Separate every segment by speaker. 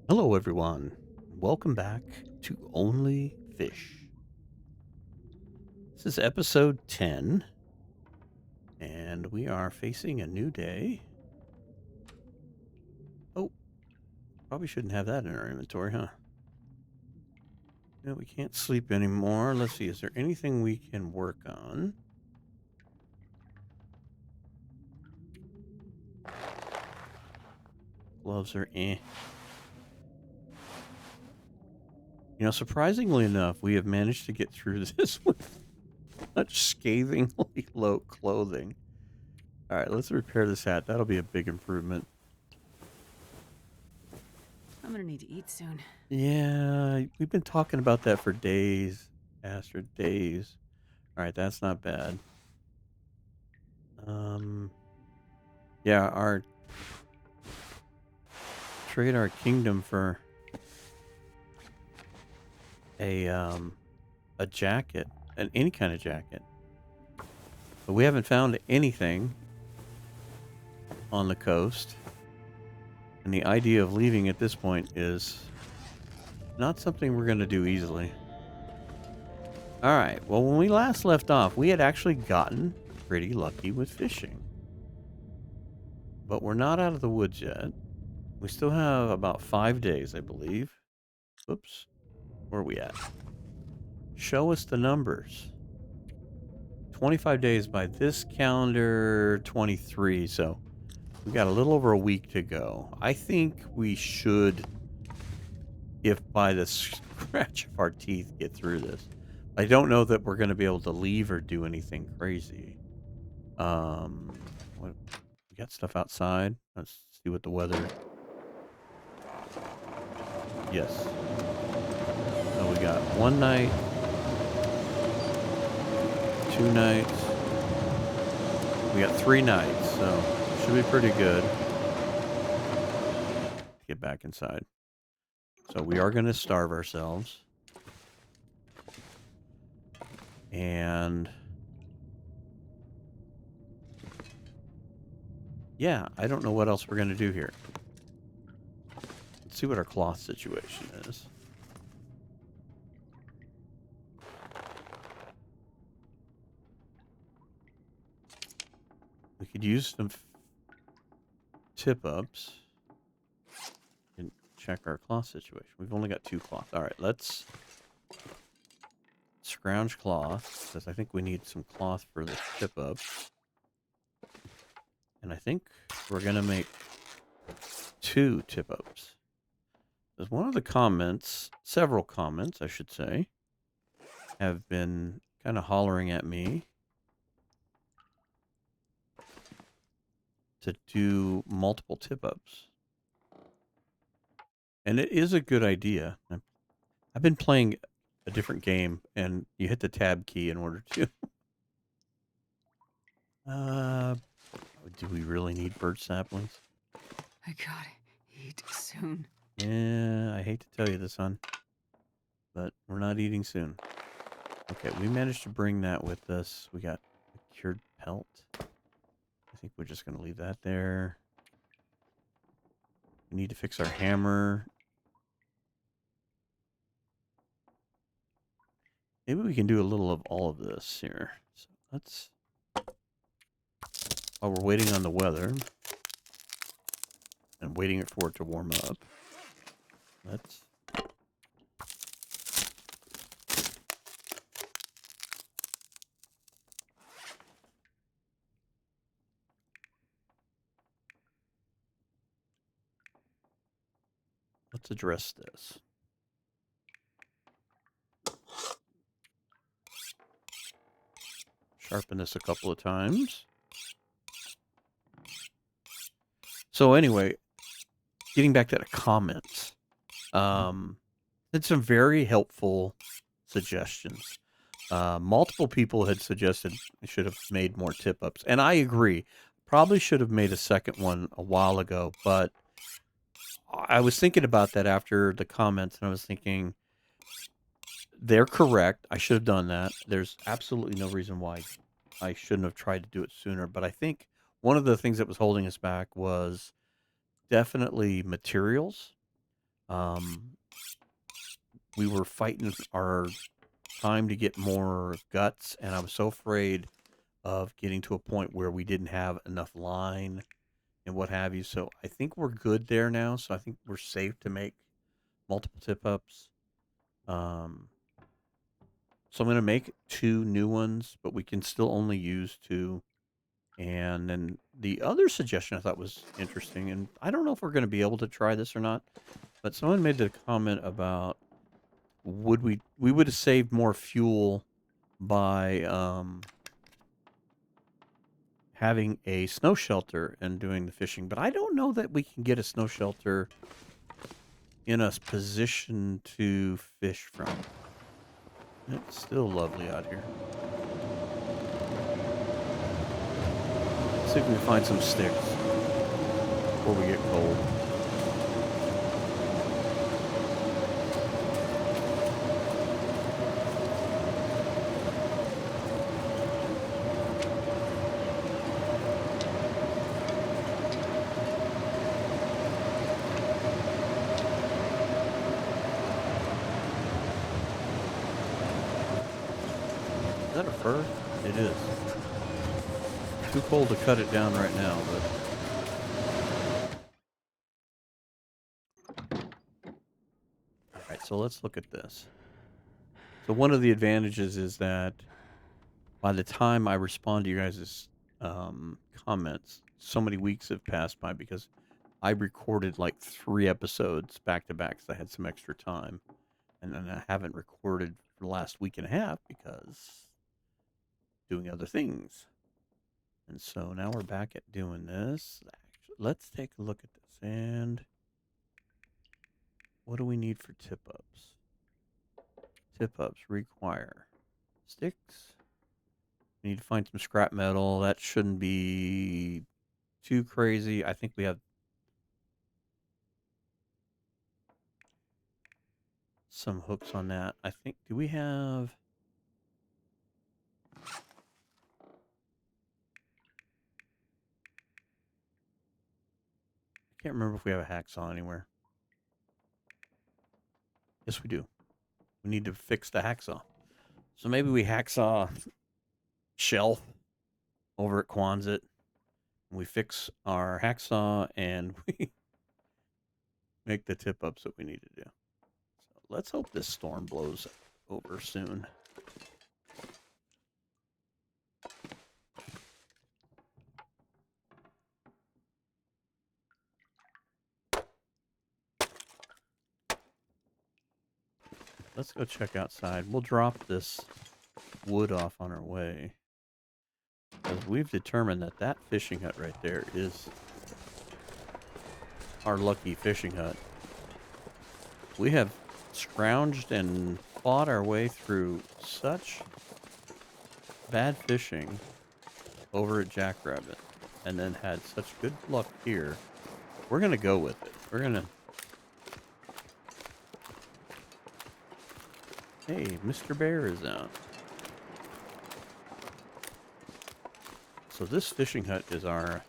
Speaker 1: Hello, everyone. Welcome back to Only Fish. This is episode 10, and we are facing a new day. Oh, probably shouldn't have that in our inventory, huh? Yeah, we can't sleep anymore. Let's see, is there anything we can work on? Gloves are eh. Surprisingly enough, we have managed to get through this with such scathingly low clothing. All right, let's repair this hat. That'll be a big improvement.
Speaker 2: I'm gonna need to eat soon.
Speaker 1: Yeah, we've been talking about that for days, Astrid, days. All right, that's not bad. Um, yeah, our trade our kingdom for a jacket, any kind of jacket. But we haven't found anything on the coast, and the idea of leaving at this point is not something we're going to do easily. All right. Well, when we last left off, we had actually gotten pretty lucky with fishing, but we're not out of the woods yet. We still have about 5 days, I believe. Oops. Where are we at? Show us the numbers. 25 days by this calendar, 23. So we got a little over a week to go. I think we should, if by the scratch of our teeth, get through this. I don't know that we're going to be able to leave or do anything crazy. What, we got stuff outside. Let's see what the weather. Yes. So we got 1 night, 2 nights. We got 3 nights, so should be pretty good. Get back inside. So we are going to starve ourselves. And yeah, I don't know what else we're going to do here. Let's see what our cloth situation is. We could use some tip-ups and check our cloth situation. We've only got 2 cloth. All right, let's scrounge cloth, because I think we need some cloth for the tip-ups. And I think we're going to make 2 tip-ups. There's one of the comments, several comments, I should say, have been kind of hollering at me to do multiple tip-ups. And it is a good idea. I've been playing a different game, and you hit the tab key in order to. Do we really need birch saplings?
Speaker 2: I gotta eat soon.
Speaker 1: Yeah, I hate to tell you this, hon, but we're not eating soon. Okay, we managed to bring that with us. We got a cured pelt. I think we're just going to leave that there. We need to fix our hammer. Maybe we can do a little of all of this here. So let's, while we're waiting on the weather and waiting for it to warm up, let's address this. Sharpen this a couple of times. So anyway, getting back to the comments, had some very helpful suggestions. Multiple people had suggested I should have made more tip-ups, and I agree. Probably should have made a second one a while ago, but I was thinking about that after the comments, and I was thinking, they're correct. I should have done that. There's absolutely no reason why I shouldn't have tried to do it sooner, but I think one of the things that was holding us back was definitely materials. We were fighting our time to get more guts, and I was so afraid of getting to a point where we didn't have enough line and what have you. So I think we're good there now. So I think we're safe to make multiple tip ups. Um, so I'm going to make 2 new ones, but we can still only use 2. And then the other suggestion I thought was interesting, and I don't know if we're going to be able to try this or not, but someone made the comment about we would have saved more fuel by having a snow shelter and doing the fishing, but I don't know that we can get a snow shelter in a position to fish from. It's still lovely out here. Let's see if we can find some sticks before we get cold. Is that a fur? It is. Too cold to cut it down right now, but... Alright, so let's look at this. So one of the advantages is that by the time I respond to you guys' comments, so many weeks have passed by because I recorded like 3 episodes back to back because I had some extra time. And then I haven't recorded for the last week and a half because doing other things. And so now we're back at doing this. Actually, let's take a look at this. And what do we need for tip-ups? Tip-ups require sticks. We need to find some scrap metal. That shouldn't be too crazy. I think we have some hooks on that. I think, do we have... I can't remember if we have a hacksaw anywhere. Yes, we do. We need to fix the hacksaw. So maybe we hacksaw shelf over at Quonset. We fix our hacksaw and we make the tip ups that we need to do. So let's hope this storm blows over soon. Let's go check outside. We'll drop this wood off on our way. Because we've determined that that fishing hut right there is our lucky fishing hut. We have scrounged and fought our way through such bad fishing over at Jackrabbit and then had such good luck here. We're going to go with it. We're going to... Hey, Mr. Bear is out. So this fishing hut is our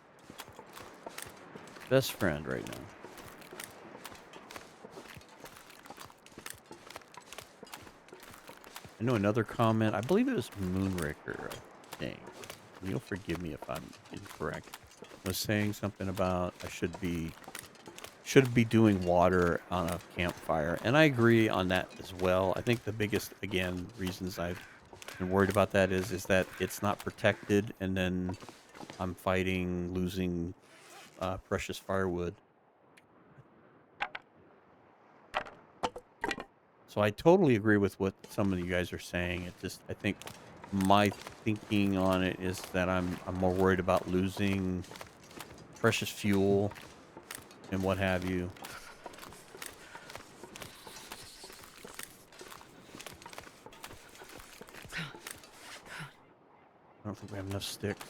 Speaker 1: best friend right now. I know another comment, I believe it was Moonraker, dang, you'll forgive me if I'm incorrect, was saying something about I should be doing water on a campfire, and I agree on that as well. I think the biggest, again, reasons I've been worried about that is that it's not protected, and then I'm fighting losing precious firewood. So I totally agree with what some of you guys are saying. It just, I think my thinking on it is that I'm more worried about losing precious fuel and what have you. I don't think we have enough sticks.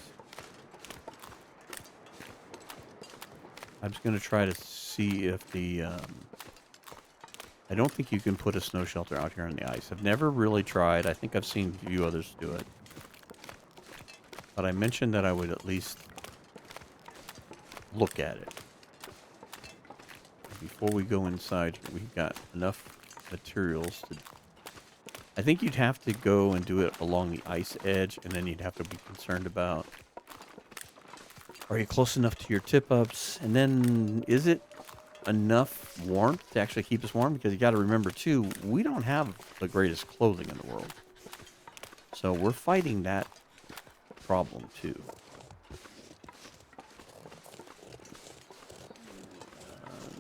Speaker 1: I'm just going to try to see if the... I don't think you can put a snow shelter out here on the ice. I've never really tried. I think I've seen a few others do it. But I mentioned that I would at least look at it. before we go inside, we've got enough materials to... I think you'd have to go and do it along the ice edge, and then you'd have to be concerned about, are you close enough to your tip-ups? And then, is it enough warmth to actually keep us warm? Because you got to remember, too, we don't have the greatest clothing in the world. So we're fighting that problem, too.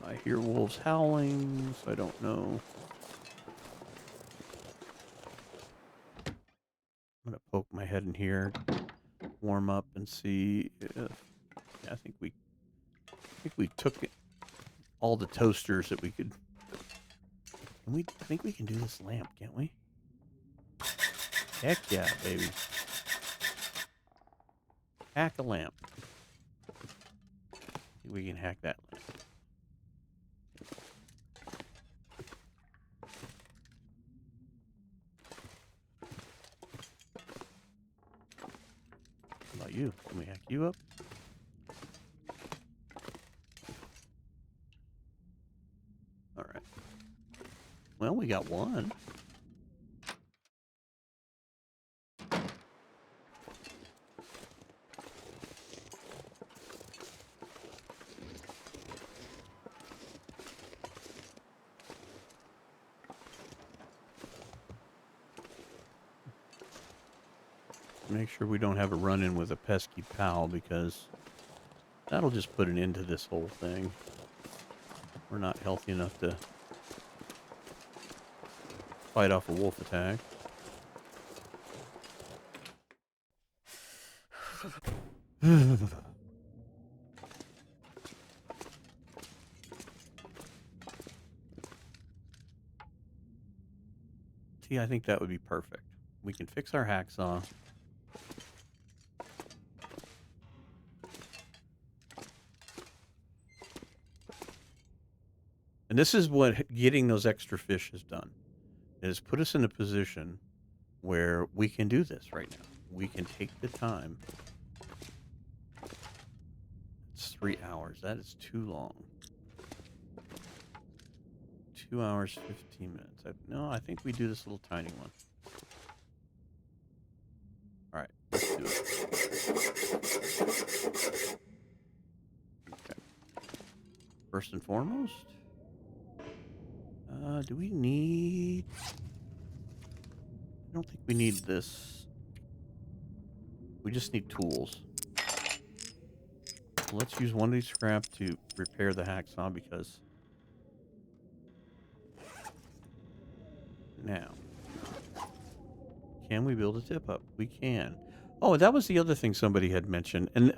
Speaker 1: I hear wolves howling, so I don't know. I'm going to poke my head in here, warm up, and see if... Yeah, I think we took all the toasters that we could... I think we can do this lamp, can't we? Heck yeah, baby. Hack a lamp. We can hack that lamp. How about you? Can we hack you up? Alright. Well, we got one. Make sure we don't have a run-in with a pesky pal, because that'll just put an end to this whole thing. We're not healthy enough to fight off a wolf attack. See, I think that would be perfect. We can fix our hacksaw. And this is what getting those extra fish has done. It has put us in a position where we can do this right now. We can take the time. It's 3 hours. That is too long. 2 hours, 15 minutes. No, I think we do this little tiny one. All right, let's do it. Okay. First and foremost, do we need... I don't think we need this. We just need tools. Let's use one of these scrap to repair the hacksaw, because... Now, can we build a tip-up? We can. Oh, that was the other thing somebody had mentioned, and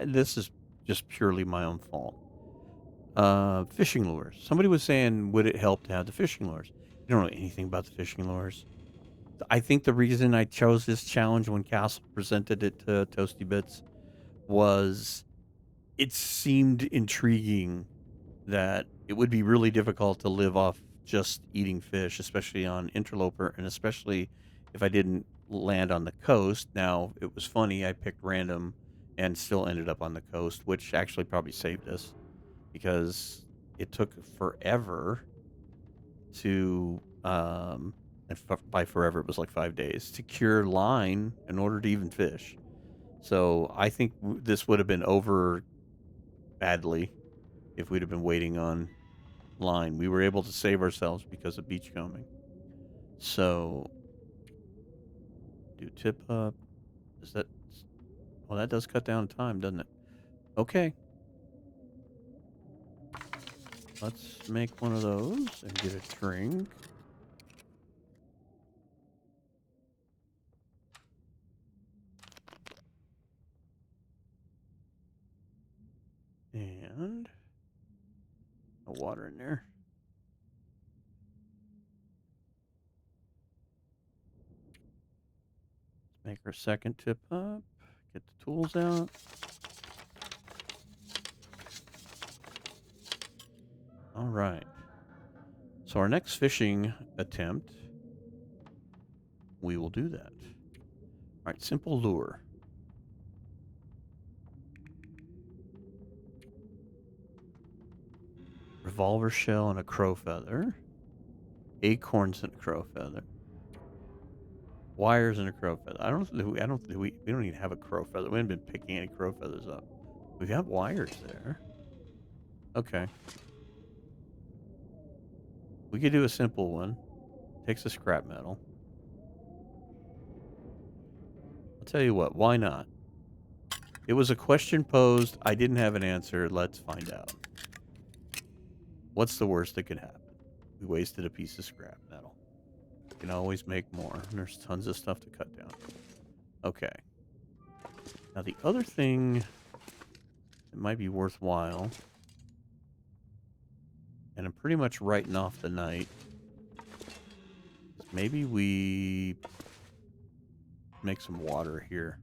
Speaker 1: this is just purely my own fault. Fishing lures. Somebody was saying, would it help to have the fishing lures? You don't know anything about the fishing lures. I think the reason I chose this challenge when Castle presented it to Toasty Bits was it seemed intriguing that it would be really difficult to live off just eating fish, especially on Interloper, and especially if I didn't land on the coast. Now, it was funny, I picked random and still ended up on the coast, which actually probably saved us, because it took forever to, and by forever it was like 5 days, to cure line in order to even fish. So I think this would have been over badly if we'd have been waiting on line. We were able to save ourselves because of beachcombing. So, do tip up. Is that... Well, that does cut down time, doesn't it? Okay. Let's make one of those and get a drink. And no water in there. Let's make our second tip up. Get the tools out. All right. So our next fishing attempt, we will do that. All right, simple lure. revolver shell and a crow feather. Acorns and a crow feather. Wires and a crow feather. I don't think we don't even have a crow feather. We haven't been picking any crow feathers up. We've got wires there. Okay. We could do a simple one. Takes a scrap metal. I'll tell you what, why not? It was a question posed. I didn't have an answer. Let's find out. What's the worst that could happen? We wasted a piece of scrap metal. We can always make more. And there's tons of stuff to cut down. Okay. Now the other thing that might be worthwhile, and I'm pretty much writing off the night, is maybe we make some water here.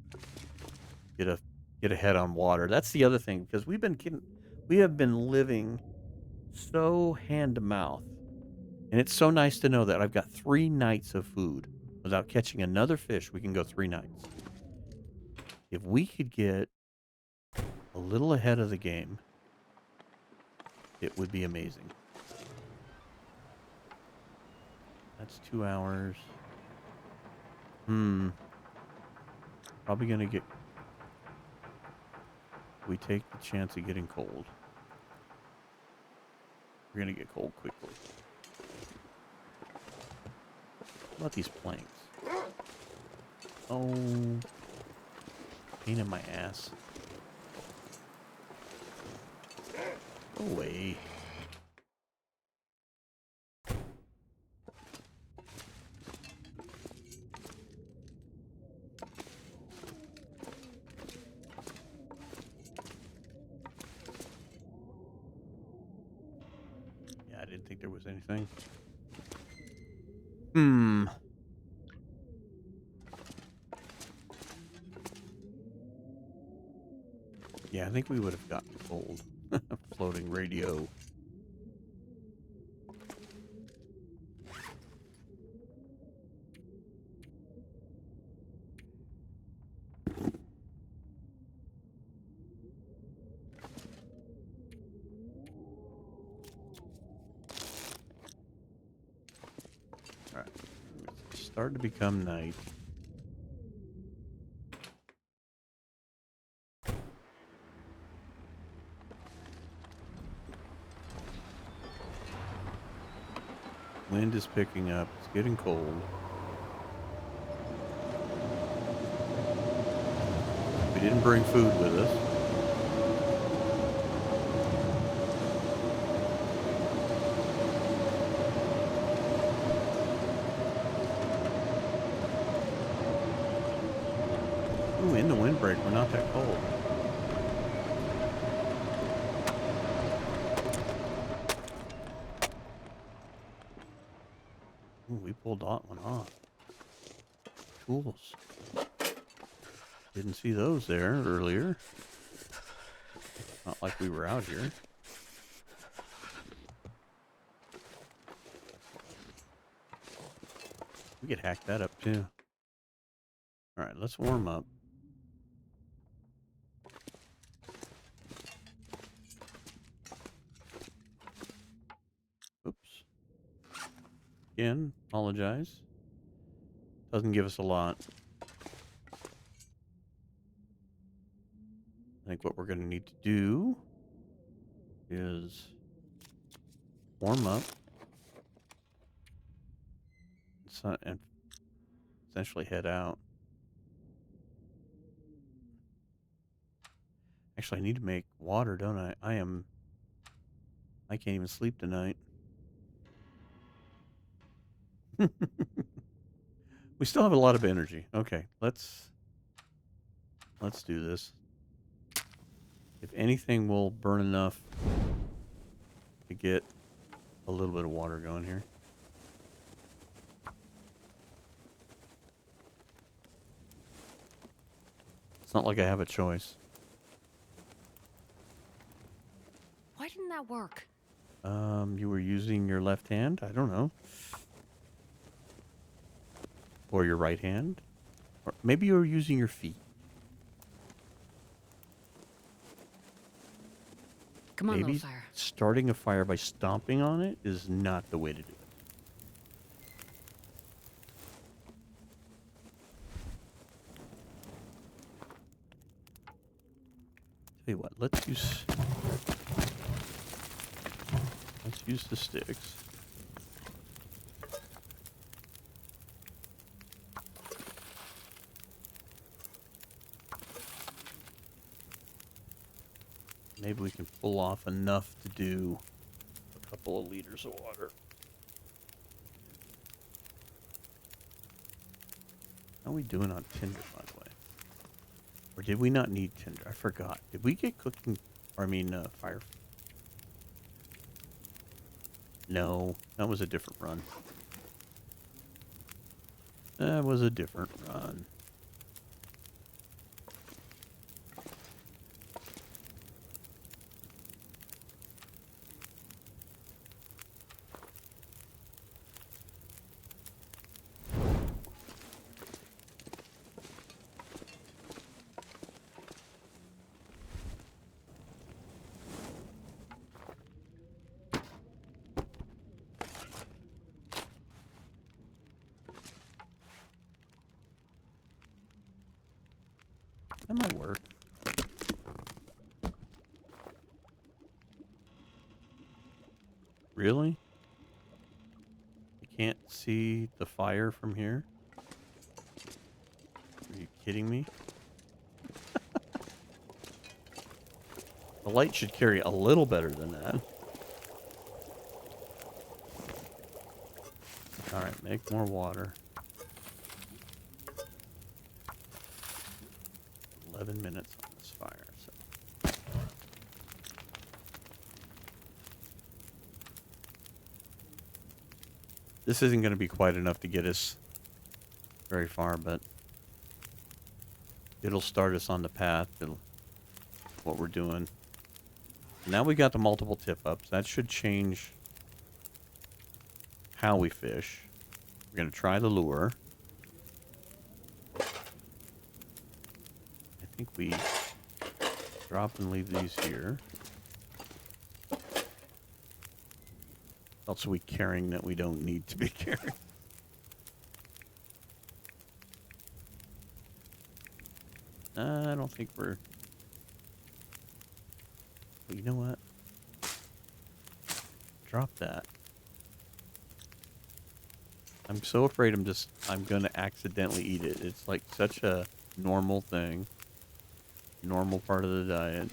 Speaker 1: Get ahead on water. That's the other thing, because we have been living so hand to mouth. And it's so nice to know that I've got 3 nights of food. Without catching another fish, we can go 3 nights. If we could get a little ahead of the game, it would be amazing. That's 2 hours. Probably going to get... We take the chance of getting cold. We're going to get cold quickly. What about these planks? Oh, pain in my ass. Go away. Yeah, I didn't think there was anything. Yeah, I think we would have gotten cold. Floating radio. Alright. It's starting to become night. Wind is picking up. It's getting cold. We didn't bring food with us. Ooh, in the windbreak, we're not that cold. Ooh, we pulled that one off. Tools. Didn't see those there earlier. Not like we were out here. We could hack that up too. Alright, let's warm up. Oops. Again, apologize. Doesn't give us a lot. I think what we're going to need to do is warm up and essentially head out. Actually, I need to make water, don't I? I can't even sleep tonight. We still have a lot of energy. Okay, let's do this. If anything, we'll burn enough to get a little bit of water going here. It's not like I have a choice.
Speaker 2: Why didn't that work?
Speaker 1: You were using your left hand? I don't know. Or your right hand? Or maybe you were using your feet.
Speaker 2: Come on, little
Speaker 1: maybe
Speaker 2: fire.
Speaker 1: starting a fire by stomping on it is not the way to do it. Tell you what, let's use the sticks. Maybe we can pull off enough to do a couple of liters of water. How are we doing on tinder, by the way? Or did we not need tinder? I forgot. Did we get cooking? Or I mean, fire? No, that was a different run. That was a different run. That might work. Really? You can't see the fire from here? Are you kidding me? The light should carry a little better than that. Alright, make more water. 11 minutes on this fire, so. This isn't going to be quite enough to get us very far, but it'll start us on the path to what we're doing. Now we got the multiple tip-ups. That should change how we fish. We're going to try the lure. I think we drop and leave these here. Else are we carrying that we don't need to be carrying? I don't think we're... But you know what? Drop that. I'm so afraid I'm gonna accidentally eat it. It's like such a normal thing. Normal part of the diet.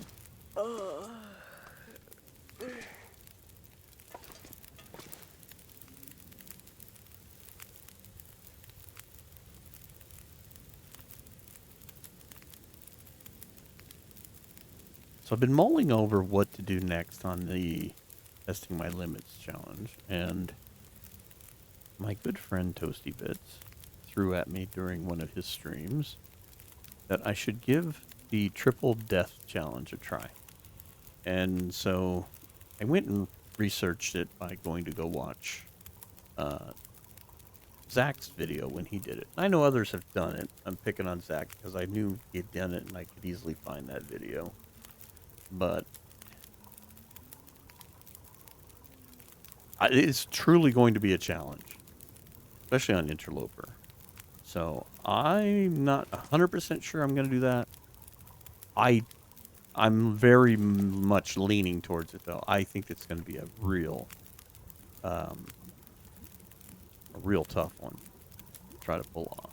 Speaker 1: So I've been mulling over what to do next on the Testing My Limits challenge, and my good friend Toasty Bits threw at me during one of his streams that I should give the Triple Death Challenge a try. And so I went and researched it by going to go watch Zach's video when he did it. I know others have done it. I'm picking on Zach because I knew he'd done it and I could easily find that video. But it's truly going to be a challenge, especially on Interloper. So I'm not 100% sure I'm going to do that. I'm very much leaning towards it, though. I think it's going to be a real tough one to try to pull off.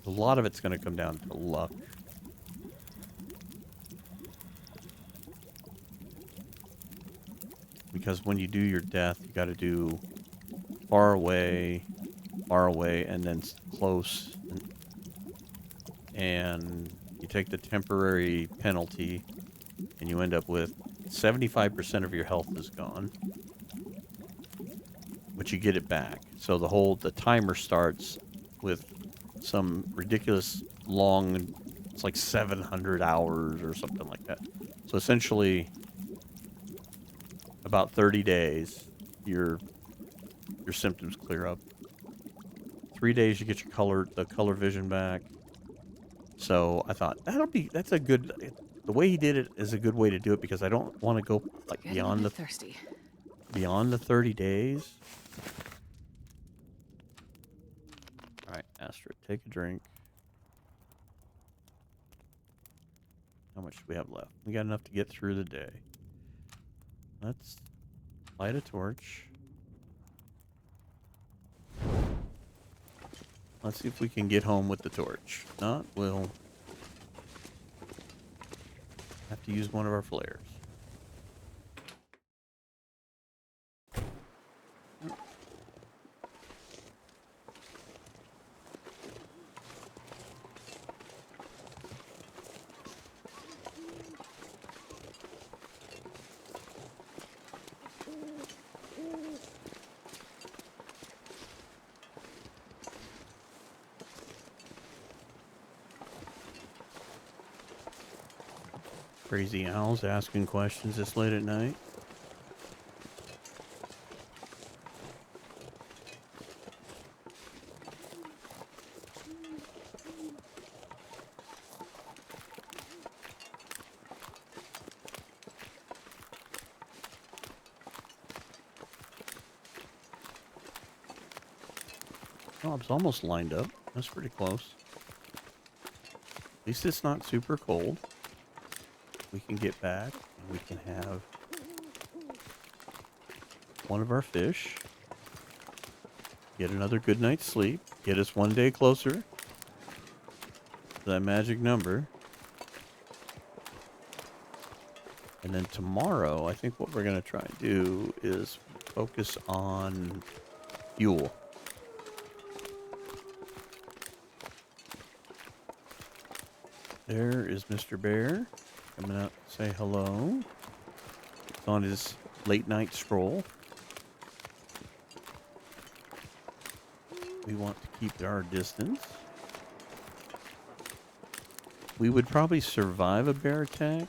Speaker 1: A lot of it's going to come down to luck. Because when you do your death, you got to do far away, and then close. And you take the temporary penalty, and you end up with 75% of your health is gone. But you get it back. So the timer starts with some ridiculous long, it's like 700 hours or something like that. So essentially, about 30 days, your symptoms clear up. 3 days you get your the color vision back. So I thought that's a good. The way he did it is a good way to do it because I don't want to go like
Speaker 2: Getting a bit thirsty.
Speaker 1: beyond the 30 days. All right, Astrid, take a drink. How much do we have left? We got enough to get through the day. Let's light a torch. Let's see if we can get home with the torch. If not, we'll have to use one of our flares. Crazy owls asking questions this late at night. Oh, it's almost lined up. That's pretty close. At least it's not super cold. We can get back and we can have one of our fish. Get another good night's sleep. Get us one day closer to that magic number. And then tomorrow, I think what we're going to try and do is focus on fuel. There is Mr. Bear coming out to say hello. He's on his late night stroll. We want to keep our distance. We would probably survive a bear attack,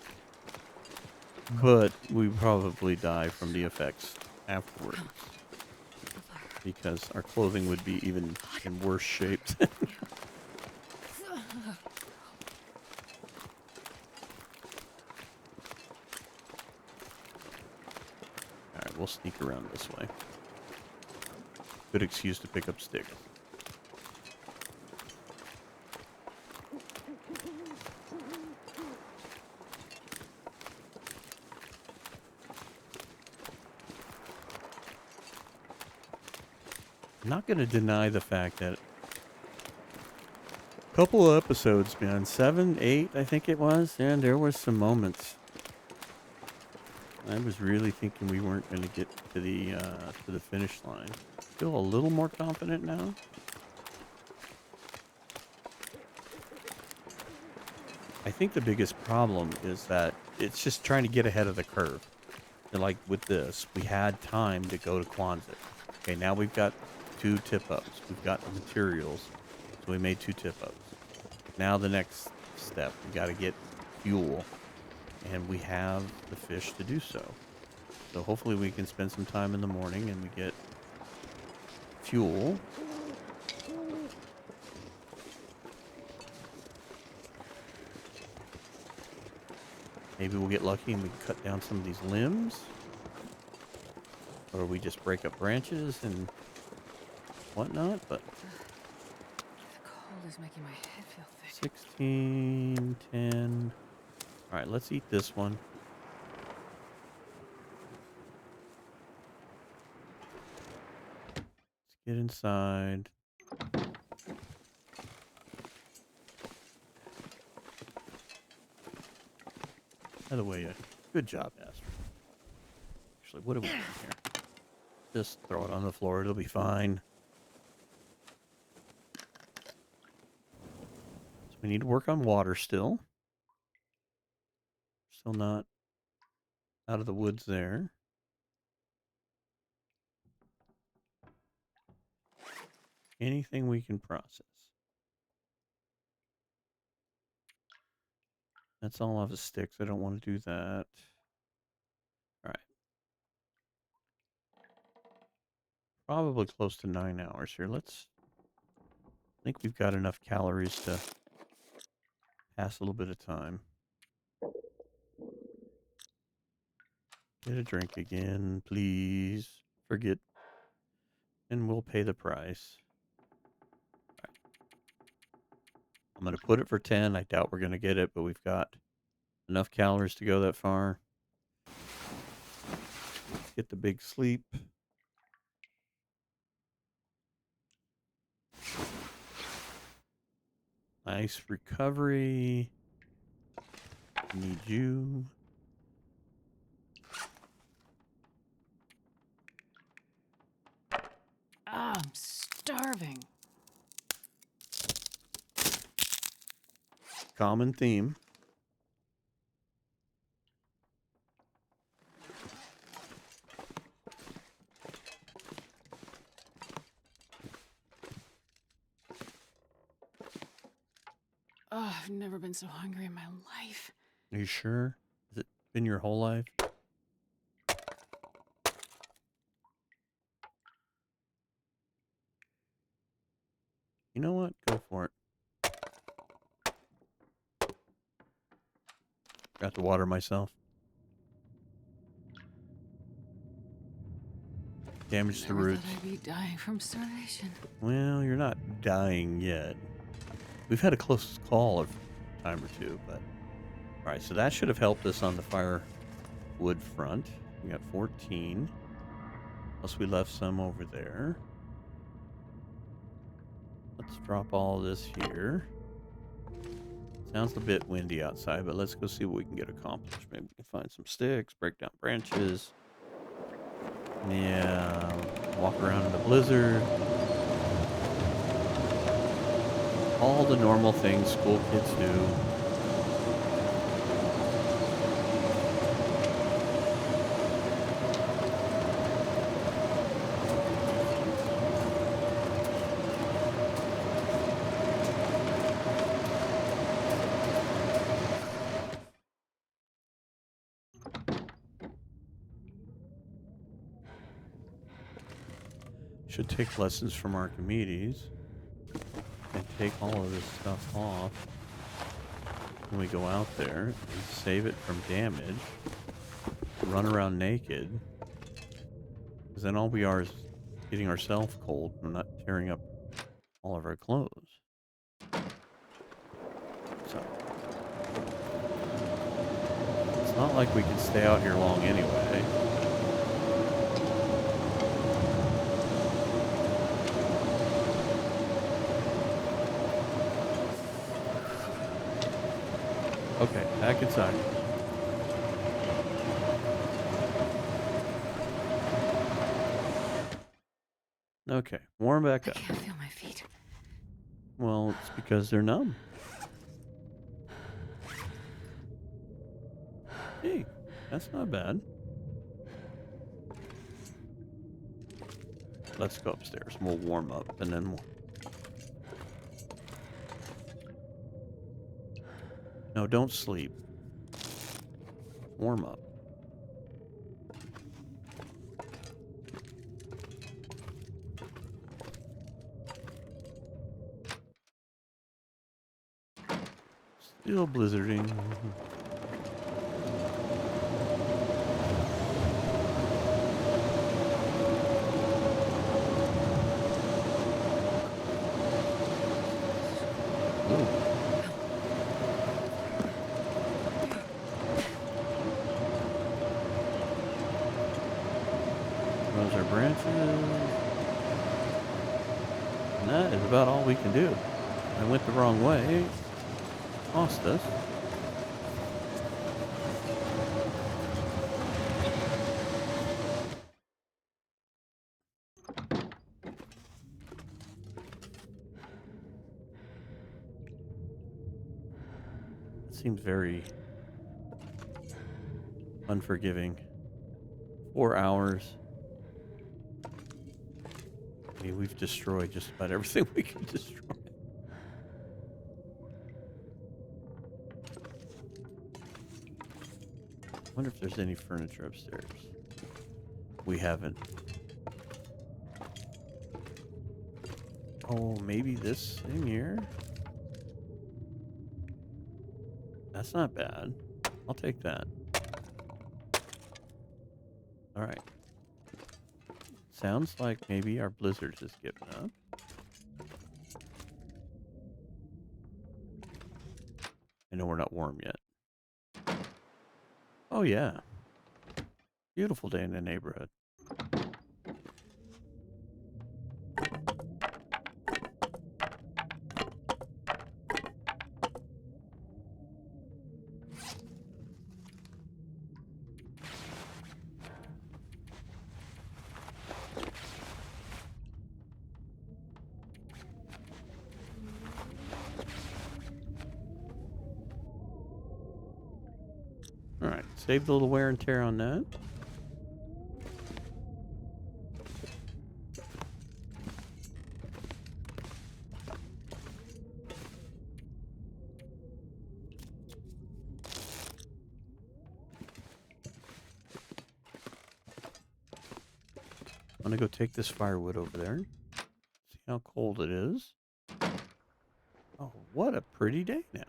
Speaker 1: but we probably die from the effects afterwards because our clothing would be even in worse shape. Alright, we'll sneak around this way. Good excuse to pick up sticks. I'm not going to deny the fact that a couple of episodes, man, 7, 8, I think it was, and there was some moments. I was really thinking we weren't going to get to the finish line. Feel a little more confident now. I think the biggest problem is that it's just trying to get ahead of the curve. And like with this, we had time to go to Quonset. Okay, now we've got 2 tip-ups. We've got the materials, so we made 2 tip-ups. Now the next step, we got to get fuel, and we have the fish to do so. So hopefully we can spend some time in the morning and we get fuel. Maybe we'll get lucky and we can cut down some of these limbs. Or we just break up branches and whatnot, but...
Speaker 2: The cold is making my head feel thick.
Speaker 1: 16, 10... Alright, let's eat this one. Let's get inside. By the way, good job, Astrid. Actually, what do we do here? Just throw it on the floor. It'll be fine. So we need to work on water still. Still not out of the woods there. Anything we can process. That's all off the sticks. I don't want to do that. All right. Probably close to 9 hours here. Let's think we've got enough calories to pass a little bit of time. Get a drink again, please. Forget, and we'll pay the price. Right. I'm going to put it for 10. I doubt we're going to get it, but we've got enough calories to go that far. Get the big sleep. Nice recovery. Need you.
Speaker 2: Ah, I'm starving.
Speaker 1: Common theme.
Speaker 2: Oh, I've never been so hungry in my life.
Speaker 1: Are you sure? Has it been your whole life? You know what? Go for it. Got to water myself. Damage the
Speaker 2: Never
Speaker 1: roots.
Speaker 2: thought I'd be dying from starvation.
Speaker 1: Well, you're not dying yet. We've had a close call of a time or two, but... Alright, so that should have helped us on the firewood front. We got 14. Plus we left some over there. Let's drop all this here. Sounds a bit windy outside, but let's go see what we can get accomplished. Maybe we can find some sticks, break down branches. Yeah, walk around in the blizzard. All the normal things school kids do. Should take lessons from Archimedes and take all of this stuff off when we go out there and save it from damage. Run around naked, because then all we are is getting ourselves cold and not tearing up all of our clothes. So it's not like we can stay out here long anyway. Okay, back inside. Okay, warm back
Speaker 2: I
Speaker 1: up.
Speaker 2: can't feel my feet.
Speaker 1: Well, it's because they're numb. Hey, that's not bad. Let's go upstairs. We'll warm up and then we'll... No, don't sleep. Warm up. Still blizzarding. Those are branches. And that is about all we can do. I went the wrong way. Lost us. It seems very unforgiving. 4 hours. I mean, we've destroyed just about everything we can destroy. I wonder if there's any furniture upstairs. We haven't. Oh, Oh, maybe this thing here? That's not bad. I'll take that. Alright. Sounds like maybe our blizzard has given up. I know we're not warm yet. Oh, yeah. Beautiful day in the neighborhood. Alright, save the little wear and tear on that. I'm gonna go take this firewood over there. See how cold it is. Oh, what a pretty day now.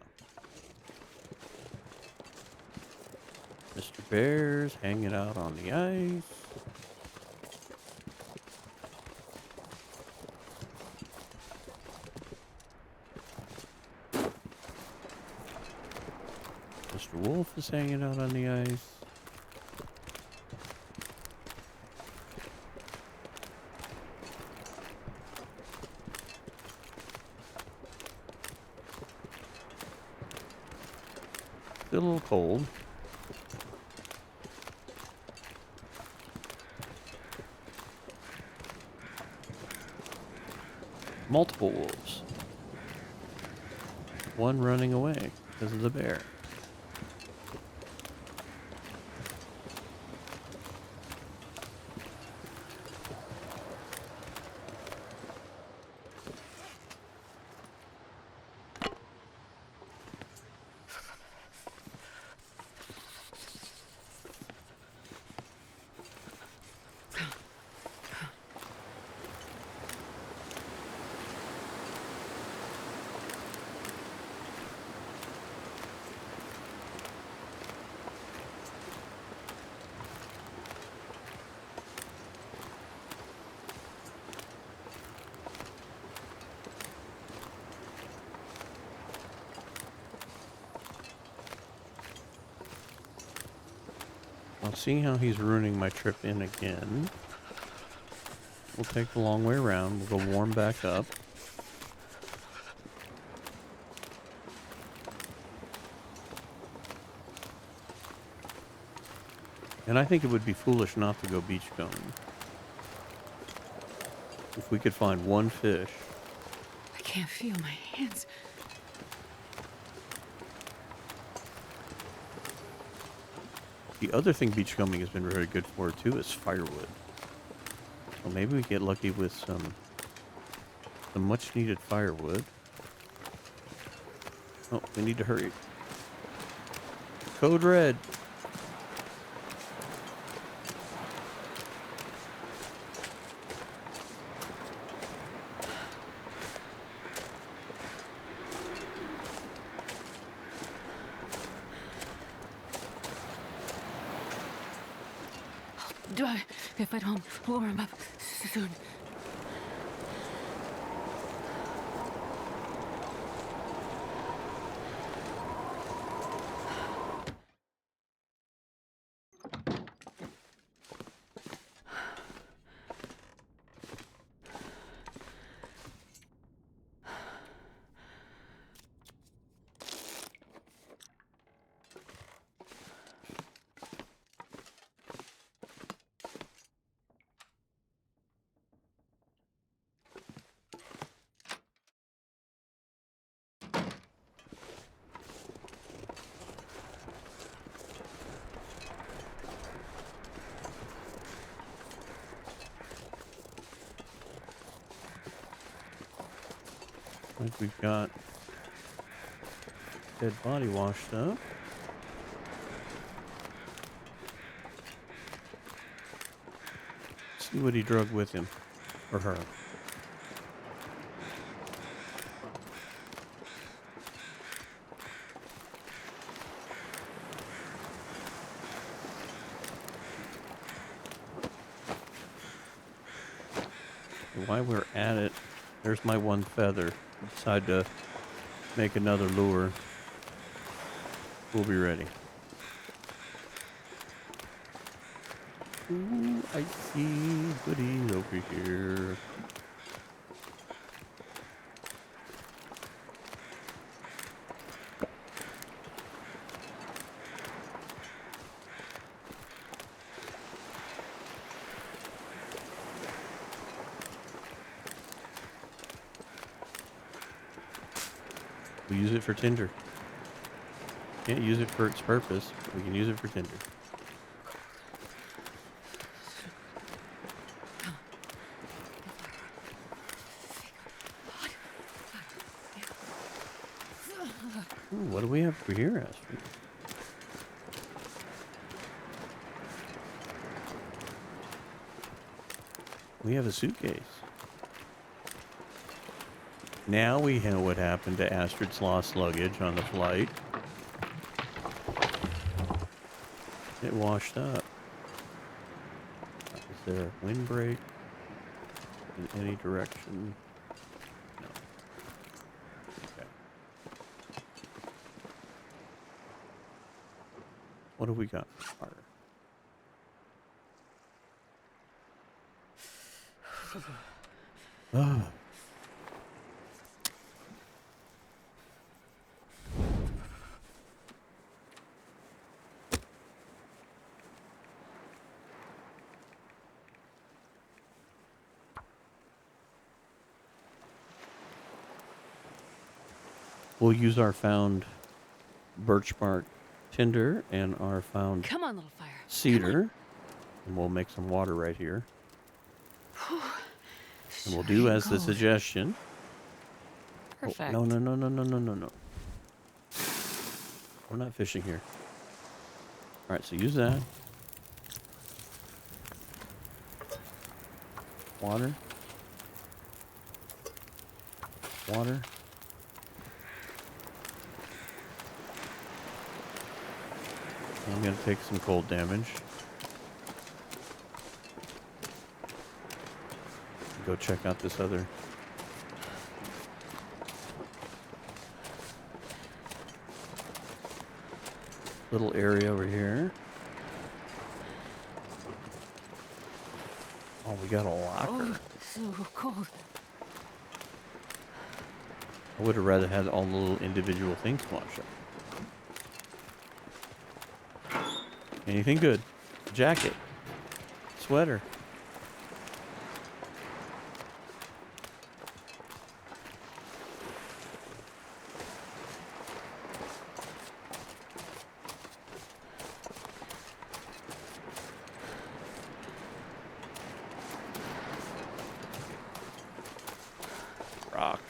Speaker 1: Mr. Bear's hanging out on the ice. Mr. Wolf is hanging out on the ice. Still a little cold. Multiple wolves. One running away because of the bear. I'll see how he's ruining my trip in again. We'll take the long way around. We'll go warm back up. And I think it would be foolish not to go beachcombing. If we could find one fish.
Speaker 2: I can't feel my hands.
Speaker 1: The other thing beachcombing has been very good for too is firewood. So maybe we get lucky with some much needed firewood. Oh, we need to hurry. Code red.
Speaker 2: Do I get back home? Warm up soon.
Speaker 1: I think we've got dead body washed up. See what he drug with him, or her. while we're at it, there's my one feather. Decide to make another lure. We'll be ready. Ooh, I see goodies over here. We use it for tinder. Can't use it for its purpose. We can use it for tinder. Ooh, what do we have over here, Astrid? We have a suitcase. Now we know what happened to Astrid's lost luggage on the flight. It washed up. Is there a windbreak in any direction? No. Okay. What have we got? Fire. Ah. We'll use our found birch bark tinder and our found
Speaker 2: Come on, little fire.
Speaker 1: cedar, and we'll make some water right here.
Speaker 2: Whew.
Speaker 1: And we'll
Speaker 2: Sure
Speaker 1: do
Speaker 2: ain't
Speaker 1: as the
Speaker 2: cold.
Speaker 1: suggestion.
Speaker 2: Perfect.
Speaker 1: Oh, no. We're not fishing here. All right, so use that. Water. Water. I'm going to take some cold damage. Go check out this other little area over here. Oh, we got a locker.
Speaker 2: Oh, so cold.
Speaker 1: I would have rather had all the little individual things wash up. Anything good? Jacket. Sweater. Rock.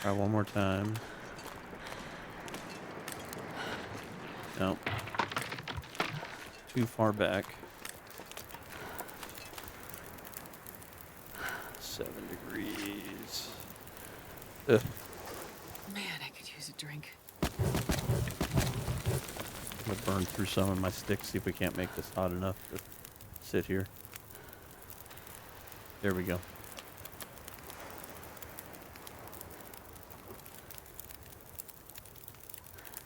Speaker 1: Try one more time. Nope. Too far back. 7 degrees. Ugh.
Speaker 2: Man, I could use a drink.
Speaker 1: I'm gonna burn through some of my sticks, see if we can't make this hot enough to sit here. There we go.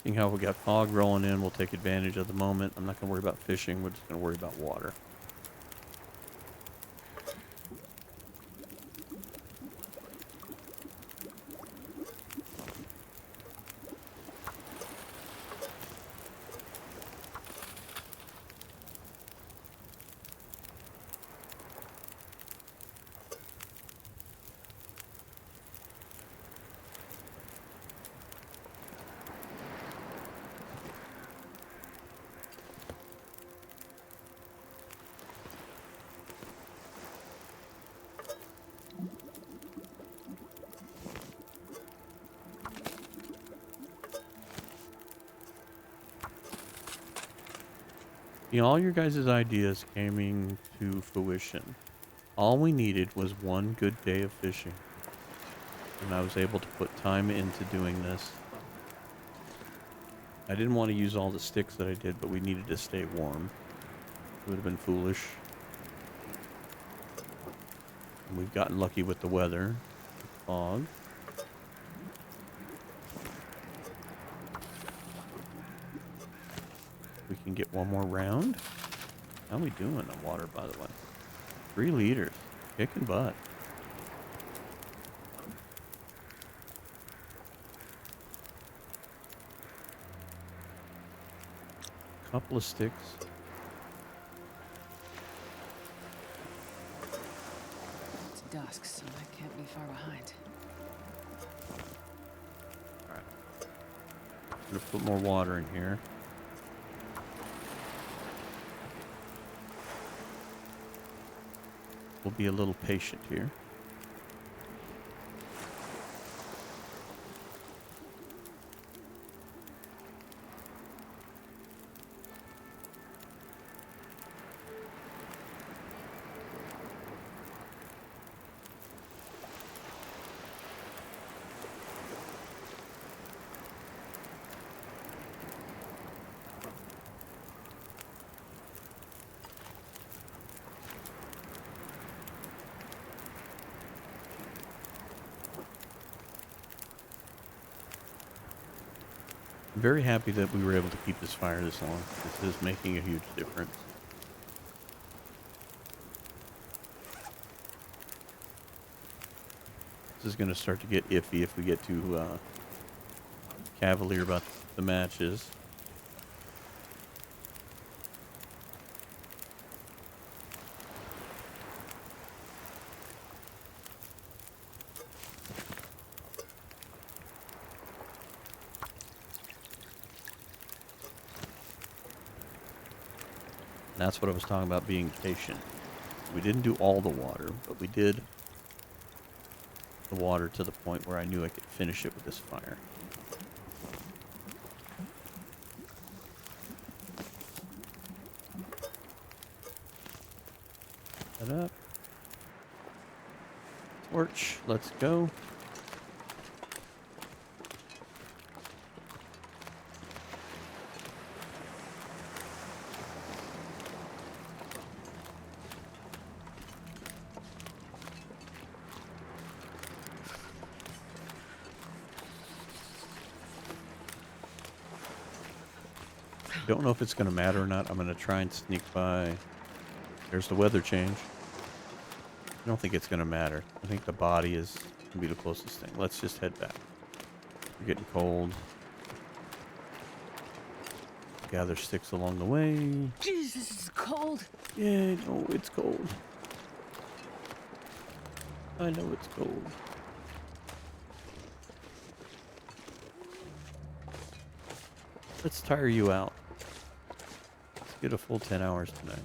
Speaker 1: Seeing how we got fog rolling in, we'll take advantage of the moment. I'm not going to worry about fishing. We're just going to worry about water. You know, all your guys' ideas came to fruition. All we needed was one good day of fishing. And I was able to put time into doing this. I didn't want to use all the sticks that I did, but we needed to stay warm. It would have been foolish. And we've gotten lucky with the weather. Fog. We can get one more round. How we doing on water, by the way? 3 liters. Kicking butt. Couple of sticks.
Speaker 2: It's dusk, so I can't be far behind.
Speaker 1: Alright. I'm gonna put more water in here. We'll be a little patient here. I'm very happy that we were able to keep this fire this long. This is making a huge difference. This is going to start to get iffy if we get too cavalier about the matches. And that's what I was talking about, being patient. We didn't do all the water, but we did the water to the point where I knew I could finish it with this fire. Set up. Torch, let's go. Don't know if it's going to matter or not. I'm going to try and sneak by. There's the weather change. I don't think it's going to matter. I think the body is going to be the closest thing. Let's just head back. We're getting cold. Gather sticks along the way.
Speaker 2: Jeez, this is cold.
Speaker 1: Yeah, no, it's cold. I know it's cold. Let's tire you out. Let's get a full 10 hours tonight.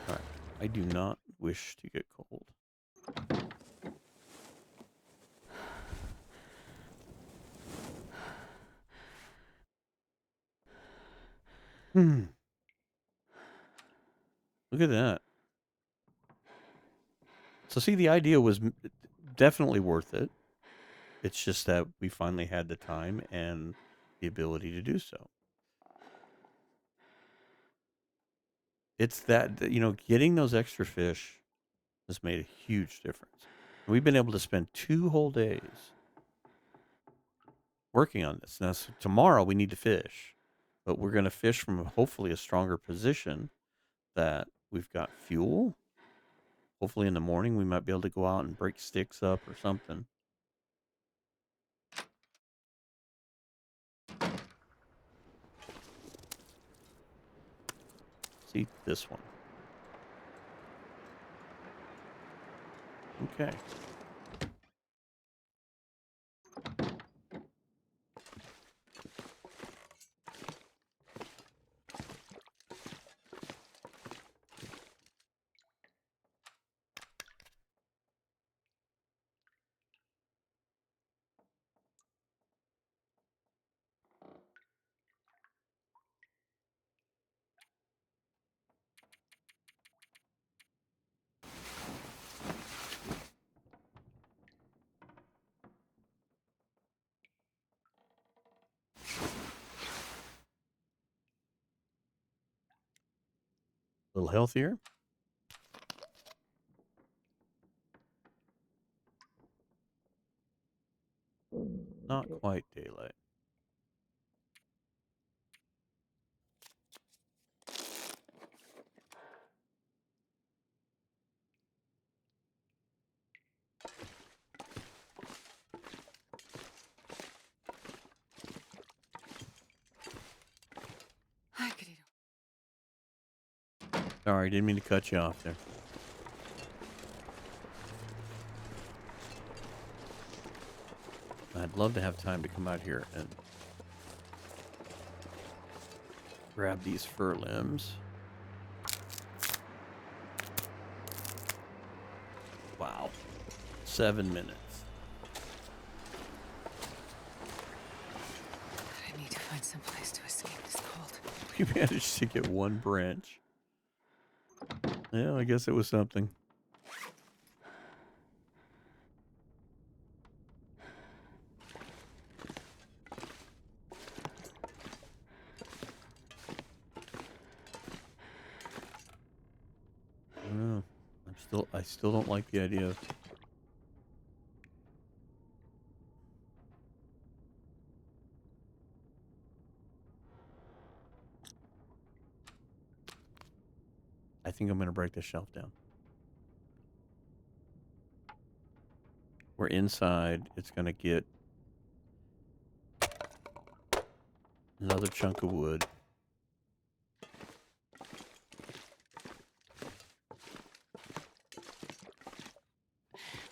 Speaker 1: Alright. I do not wish to get cold. Look at that. So see, the idea was definitely worth it. It's just that we finally had the time and the ability to do so. It's that, you know, getting those extra fish has made a huge difference. We've been able to spend 2 whole days working on this. Now, so tomorrow we need to fish, but we're going to fish from hopefully a stronger position that we've got fuel. Hopefully in the morning we might be able to go out and break sticks up or something. See this one. Okay. A little healthier. Not quite daylight.
Speaker 2: I could eat
Speaker 1: Sorry, didn't mean to cut you off there. I'd love to have time to come out here and grab these fir limbs. Wow. 7 minutes.
Speaker 2: I need to find some place to escape this cold.
Speaker 1: We managed to get one branch. Yeah, I guess it was something. I don't know. I still don't like the idea of I think I'm going to break this shelf down. We're inside. It's going to get another chunk of wood.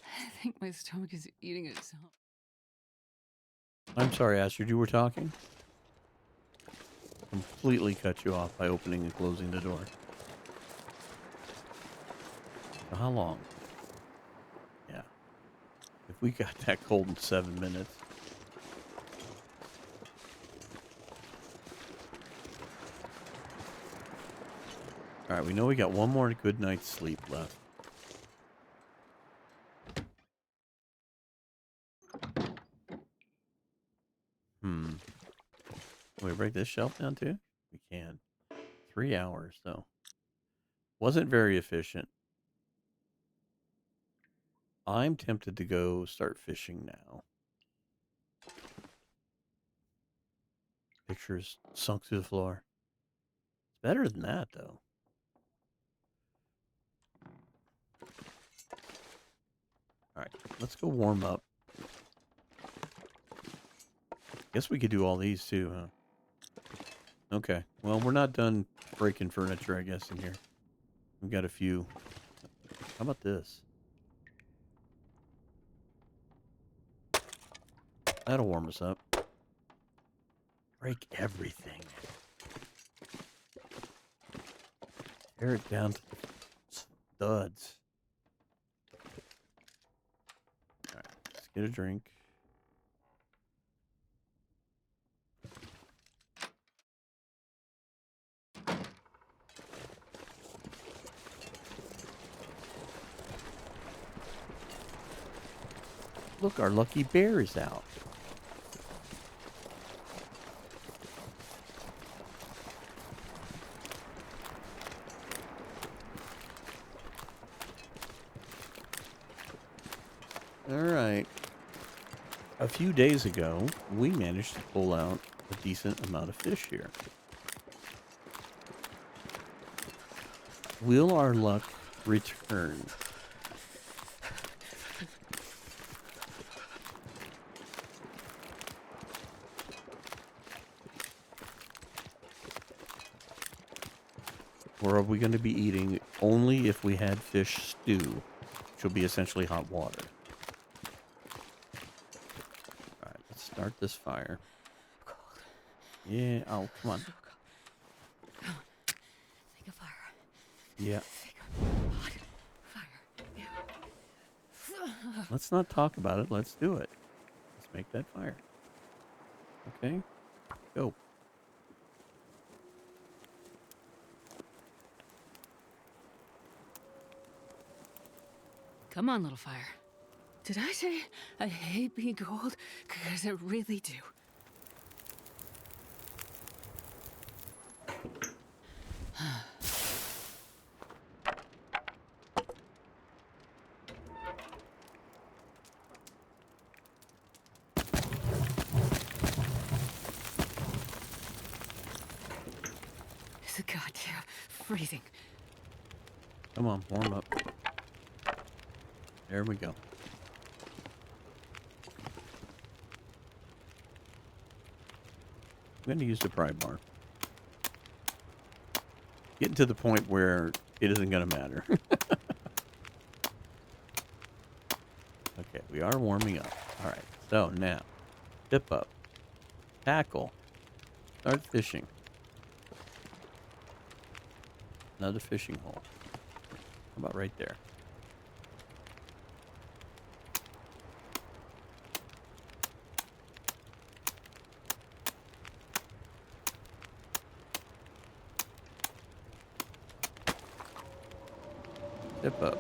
Speaker 2: I think my stomach is eating itself.
Speaker 1: I'm sorry, Astrid, you were talking? Completely cut you off by opening and closing the door. For how long? Yeah. If we got that cold in 7 minutes. Alright, we know we got one more good night's sleep left. Can we break this shelf down too? We can. 3 hours, though. Wasn't very efficient. I'm tempted to go start fishing now. Pictures sunk to the floor. It's better than that, though. Alright, let's go warm up. Guess we could do all these too, huh? Okay. Well, we're not done breaking furniture, I guess, in here. We've got a few. How about this? That'll warm us up. Break everything. Tear it down to studs. Alright, let's get a drink. Look, our lucky bear is out. All right. A few days ago, we managed to pull out a decent amount of fish here. Will our luck return? Or are we going to be eating only if we had fish stew, which will be essentially hot water? All right, let's start this fire.
Speaker 2: Cold.
Speaker 1: Yeah, oh, come on.
Speaker 2: So cold. Come on. Make a fire.
Speaker 1: Yeah.
Speaker 2: Make a hot fire. Yeah.
Speaker 1: Let's not talk about it. Let's do it. Let's make that fire. Okay? Go.
Speaker 2: Come on, little fire. Did I say I hate being cold? Because I really do. God, freezing.
Speaker 1: Come on, warm up. There we go. I'm going to use the pry bar. Getting to the point where it isn't going to matter. Okay, we are warming up. All right, so now, dip up, tackle, start fishing. Another fishing hole. How about right there? Dip up.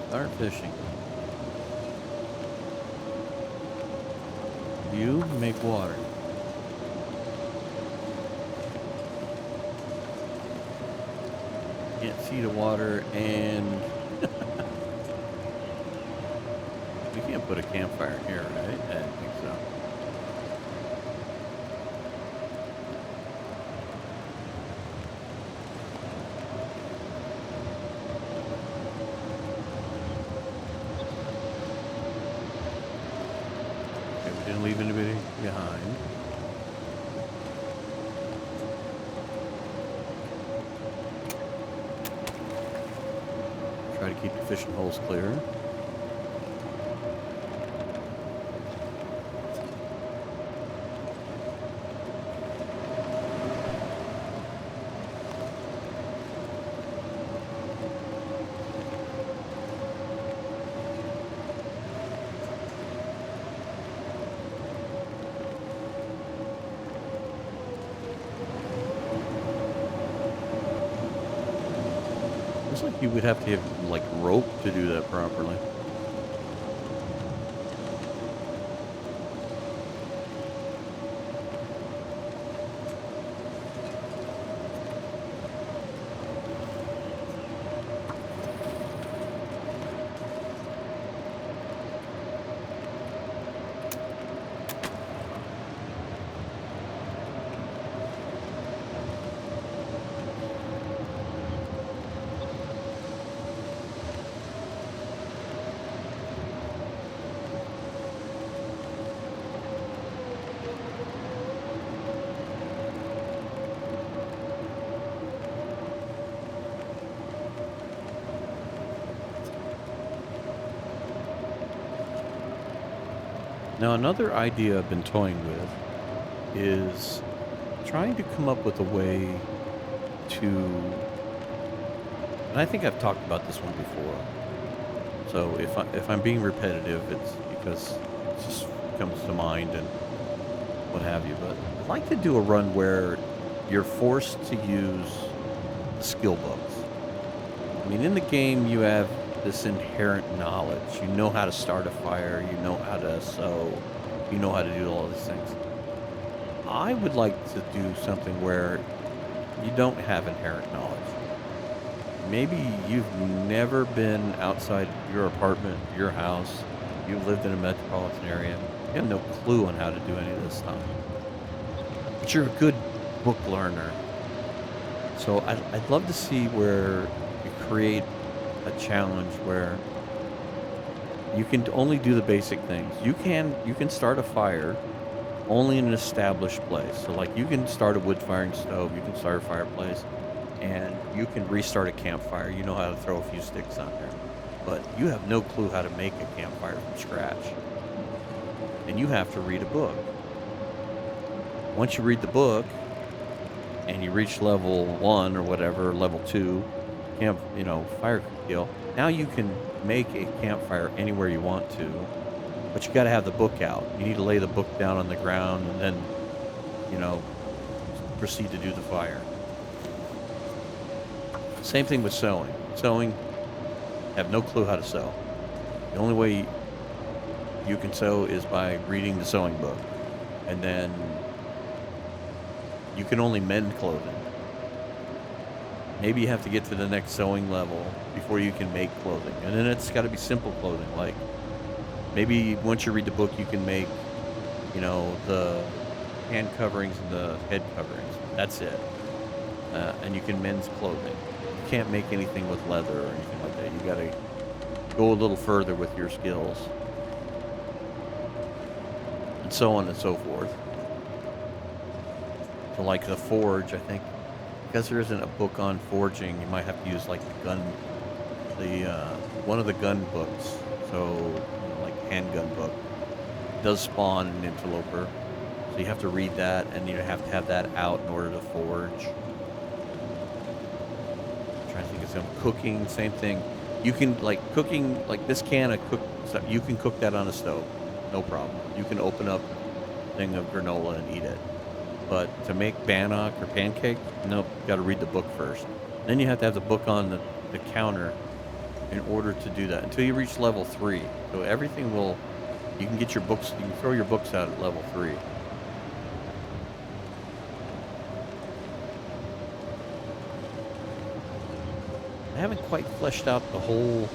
Speaker 1: Start fishing. You make water. Can't see the water, and we can't put a campfire here, right? I don't think so. Okay, we didn't leave anybody behind. Try to keep the fishing holes clear. Looks like you would have to have, like, rope to do that properly. Now, another idea I've been toying with is trying to come up with a way to, and I think I've talked about this one before. So if I'm being repetitive, it's because it just comes to mind and what have you. But I'd like to do a run where you're forced to use the skill books. I mean, in the game, you have this inherent knowledge. You know how to start a fire, you know how to sew, you know how to do all these things. I would like to do something where you don't have inherent knowledge. Maybe you've never been outside your apartment, your house, you've lived in a metropolitan area, you have no clue on how to do any of this stuff. But you're a good book learner. So I'd love to see where you create a challenge where you can only do the basic things. You can start a fire only in an established place. So, like, you can start a wood firing stove, you can start a fireplace, and you can restart a campfire. You know how to throw a few sticks on there, but you have no clue how to make a campfire from scratch, and you have to read a book. Once you read the book and you reach level 1 or whatever, level 2, fire skill, now you can make a campfire anywhere you want to, but you got to have the book out. You need to lay the book down on the ground and then, proceed to do the fire. Same thing with sewing. Sewing, have no clue how to sew. The only way you can sew is by reading the sewing book, and then you can only mend clothing. Maybe you have to get to the next sewing level before you can make clothing. And then it's got to be simple clothing. Like, maybe once you read the book, you can make, the hand coverings and the head coverings. That's it. and you can mend clothing. You can't make anything with leather or anything like that. You gotta go a little further with your skills. And so on and so forth. So like the forge, I think, because there isn't a book on forging, you might have to use like one of the gun books. So, like handgun book does spawn an interloper. So you have to read that, and you have to have that out in order to forge. I'm trying to think of some cooking, same thing. You can like cooking, like this can of cook stuff. You can cook that on a stove, no problem. You can open up a thing of granola and eat it. But to make bannock or pancakes, nope, you got to read the book first. Then you have to have the book on the counter in order to do that until you reach level 3. So everything will, you can get your books, you can throw your books out at level 3. I haven't quite fleshed out the whole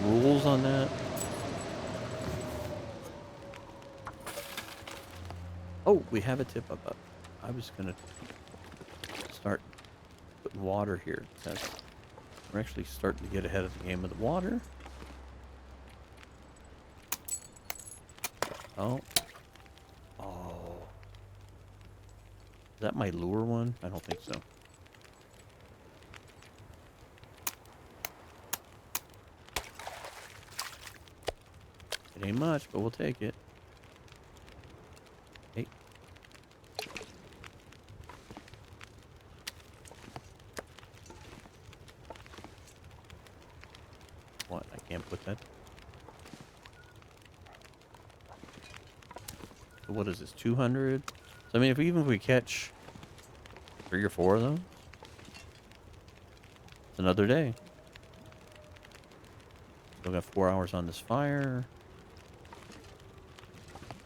Speaker 1: rules on that. Oh, we have a tip up. I was going to start putting water here. We're actually starting to get ahead of the game of the water. Oh. Oh. Is that my lure one? I don't think so. It ain't much, but we'll take it. Hey. What? I can't put that. So what is this? 200? So I mean, even if we catch 3 or 4 of them, it's another day. Still got 4 hours on this fire.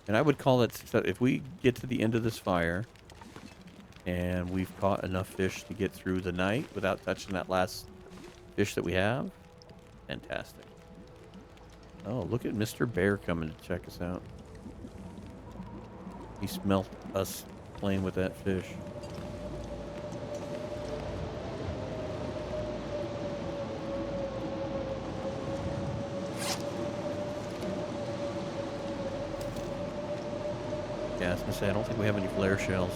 Speaker 1: And I would call it, if we get to the end of this fire and we've caught enough fish to get through the night without touching that last fish that we have, fantastic. Oh, look at Mr. Bear coming to check us out. He smelt us playing with that fish. Yeah, I was gonna say, I don't think we have any flare shells.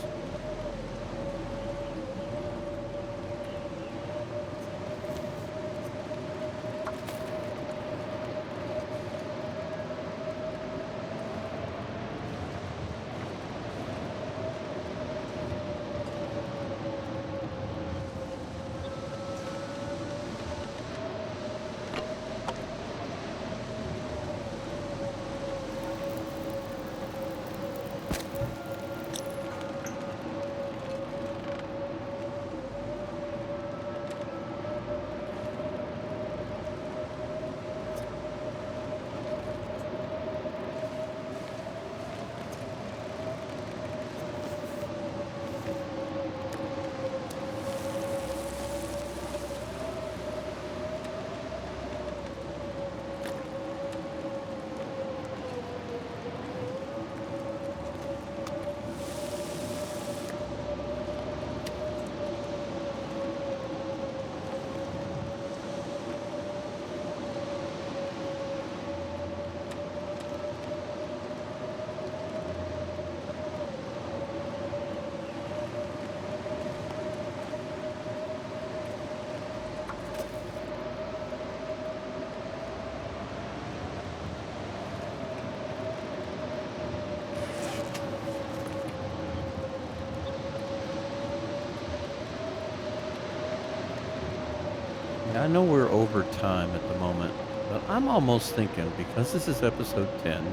Speaker 1: I know we're over time at the moment, but I'm almost thinking, because this is episode 10,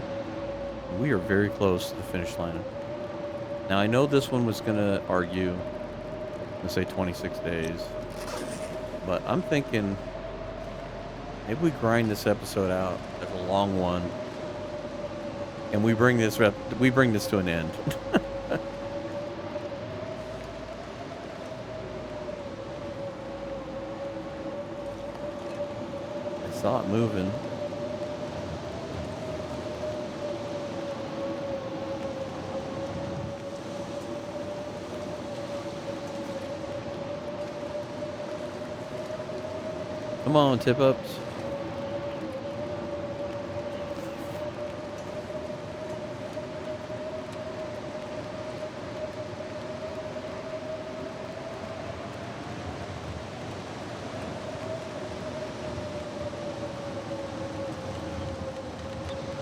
Speaker 1: we are very close to the finish line. Now, I know this one was going to argue and say 26 days, but I'm thinking maybe we grind this episode out as a long one, and we bring this to an end. Saw it moving. Come on, tip-ups.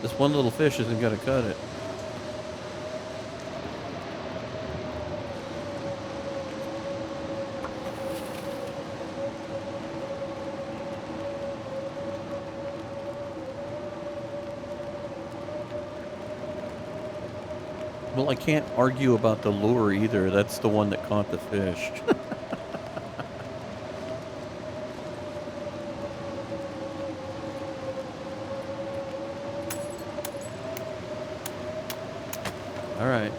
Speaker 1: This one little fish isn't going to cut it. Well, I can't argue about the lure either. That's the one that caught the fish. All right.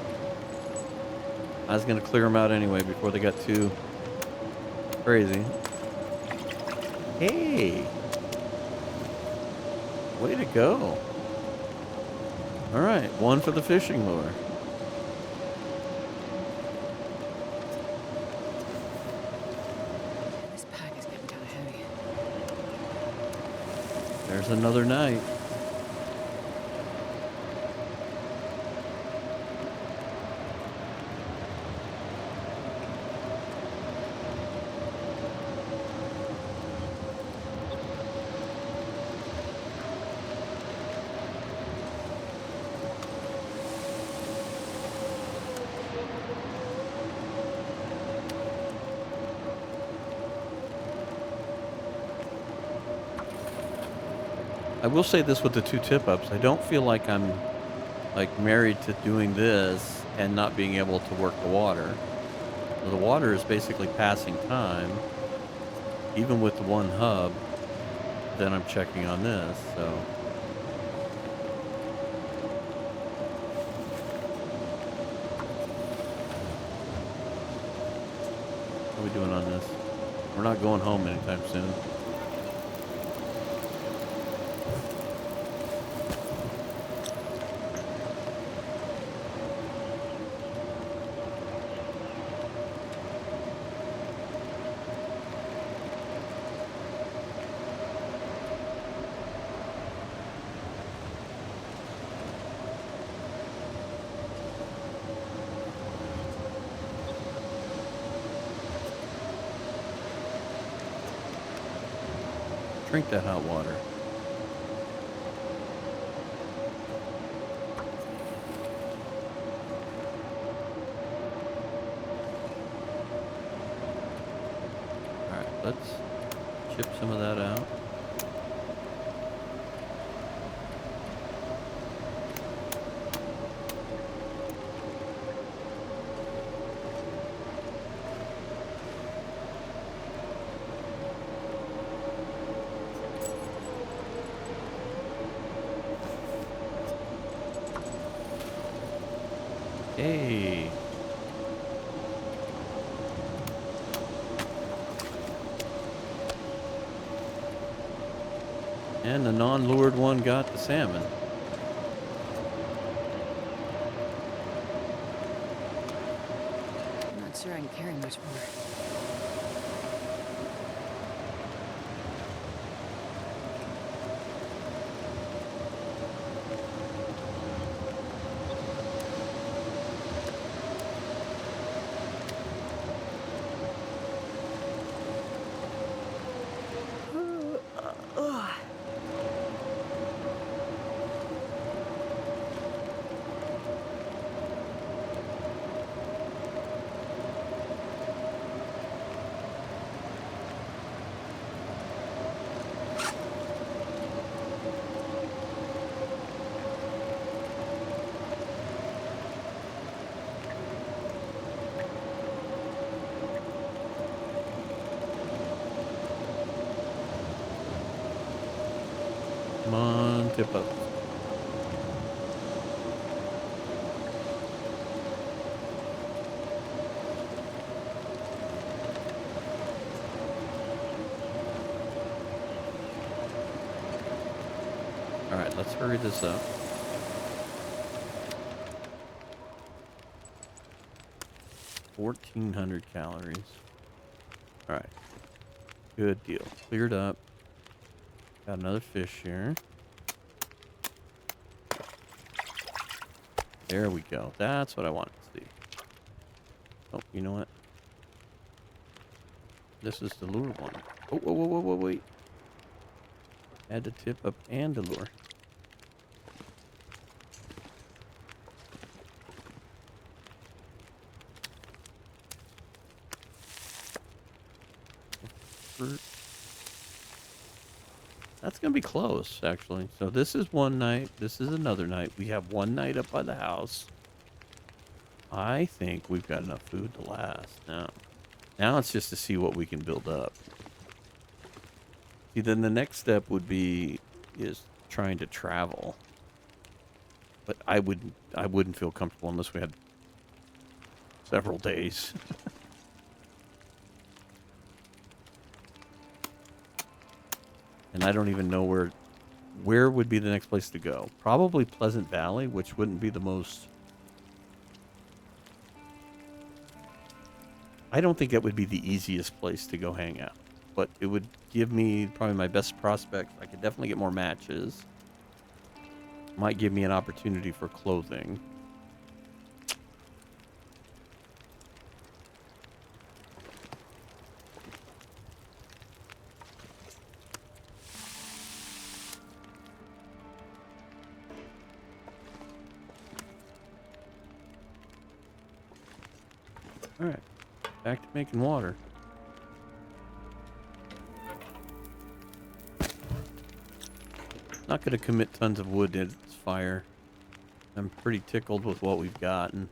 Speaker 1: I was going to clear them out anyway before they got too crazy. Hey! Way to go. All right, one for the fishing lure.
Speaker 2: This pack is getting kind of heavy.
Speaker 1: There's another night. I will say this with the two tip-ups. I don't feel like I'm like married to doing this and not being able to work the water. The water is basically passing time, even with the one hub. Then I'm checking on this, so. What are we doing on this? We're not going home anytime soon. Drink that hot water. Alright, let's chip some of that out. Hey. And the non-lured one got the salmon.
Speaker 2: I'm not sure I can carry much more.
Speaker 1: Come on, tip up. All right, let's hurry this up. $1,400 calories. All right, good deal. Cleared up. Got another fish here. There we go. That's what I wanted to see. Oh, you know what? This is the lure one. Oh, whoa, whoa, whoa, whoa, wait. Had to tip up and the lure. That's going to be close, actually. So this is one night. This is another night. We have one night up by the house. I think we've got enough food to last now. Now it's just to see what we can build up. See, then the next step would be is trying to travel. But I wouldn't feel comfortable unless we had several days. And I don't even know where would be the next place to go. Probably Pleasant Valley, which wouldn't be the most... I don't think that would be the easiest place to go hang out. But it would give me probably my best prospect. I could definitely get more matches. Might give me an opportunity for clothing. Alright, back to making water. Not going to commit tons of wood to this fire. I'm pretty tickled with what we've gotten.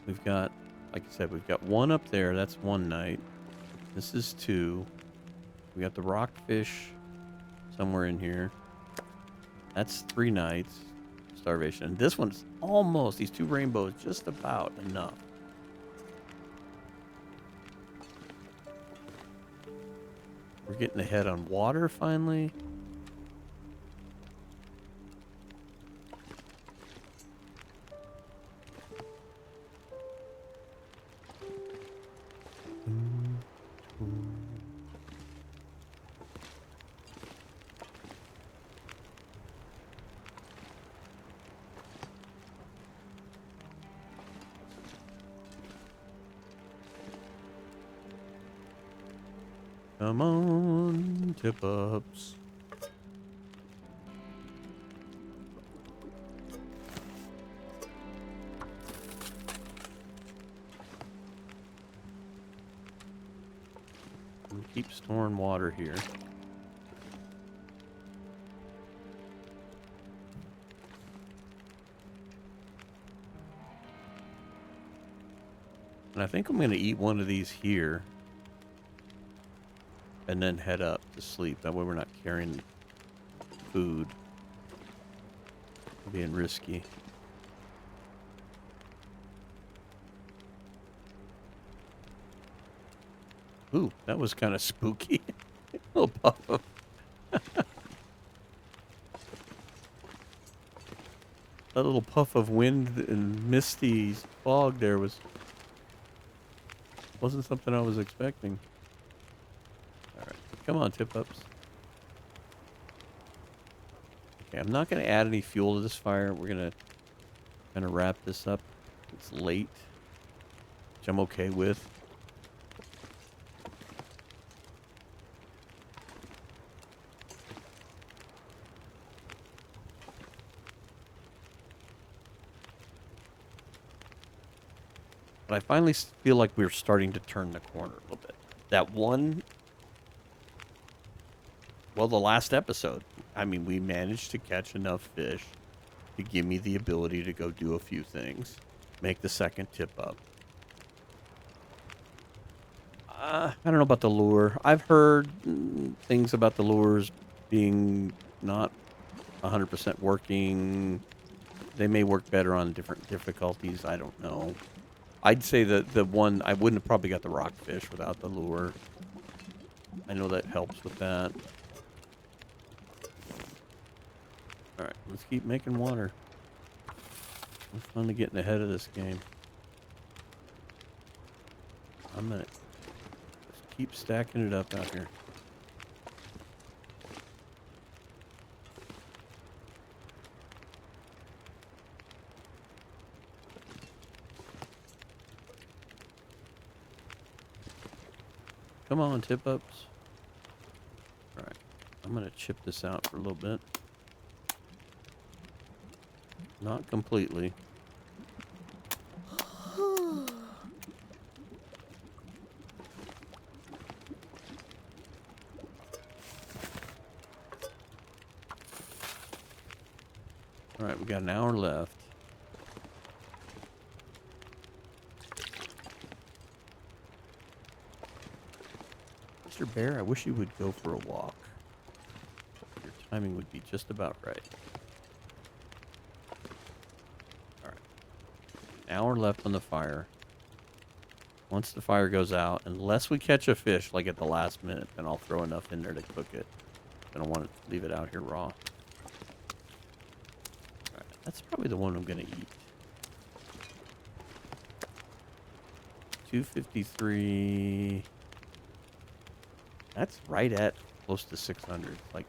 Speaker 1: We've got, like I said, we've got one up there. That's one night. This is two. We got the rockfish somewhere in here. That's 3 nights. Starvation. And this one's almost, these 2 rainbows, just about enough. We're getting ahead on water finally. Come on, tip-ups. We'll keep storing water here. And I think I'm going to eat one of these here. And then head up to sleep. That way we're not carrying food. Being risky. Ooh, that was kind of spooky. A little puff of... That little puff of wind and misty fog there wasn't something I was expecting. Come on, tip-ups. Okay, I'm not going to add any fuel to this fire. We're going to kind of wrap this up. It's late, which I'm okay with. But I finally feel like we're starting to turn the corner a little bit. That one... Well, the last episode, I mean, we managed to catch enough fish to give me the ability to go do a few things. Make the second tip up. I don't know about the lure. I've heard things about the lures being not 100% working. They may work better on different difficulties. I don't know. I'd say that the one, I wouldn't have probably got the rockfish without the lure. I know that helps with that. Alright, let's keep making water. It's fun to getting ahead of this game. I'm gonna just keep stacking it up out here. Come on, tip-ups. Alright. I'm going to chip this out for a little bit. Not completely. Alright, we got an hour left. Mr. Bear, I wish you would go for a walk. Your timing would be just about right. Alright. An hour left on the fire. Once the fire goes out, unless we catch a fish like at the last minute, then I'll throw enough in there to cook it. I don't want to leave it out here raw. Alright, that's probably the one I'm going to eat. 253. That's right at close to 600. Like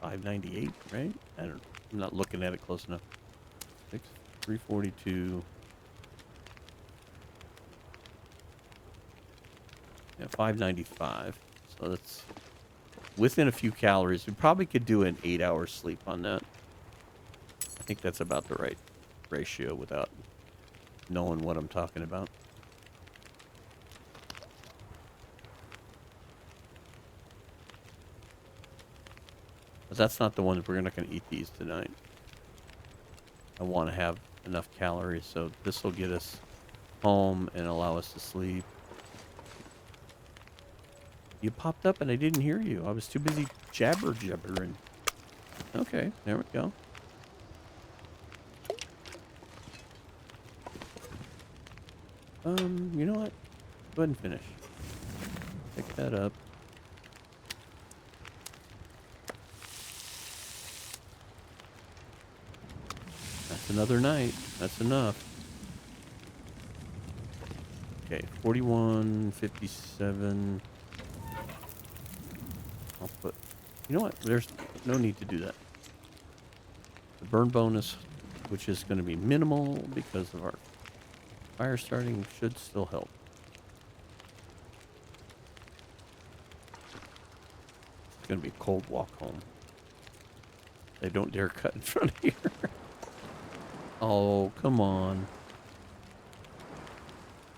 Speaker 1: 598, right? I'm not looking at it close enough. 342. Yeah, 595. So that's within a few calories. We probably could do an 8-hour sleep on that. I think that's about the right ratio without knowing what I'm talking about. But that's not the ones we're not going to eat these tonight. I want to have enough calories, so this will get us home and allow us to sleep. You popped up and I didn't hear you. I was too busy jabbering. Okay, there we go. You know what? Go ahead and finish. Pick that up. That's another night. That's enough. Okay, 41.57. I'll put... You know what? There's no need to do that. The burn bonus, which is going to be minimal because of our fire starting, should still help. It's going to be a cold walk home. They don't dare cut in front of here. Oh, come on.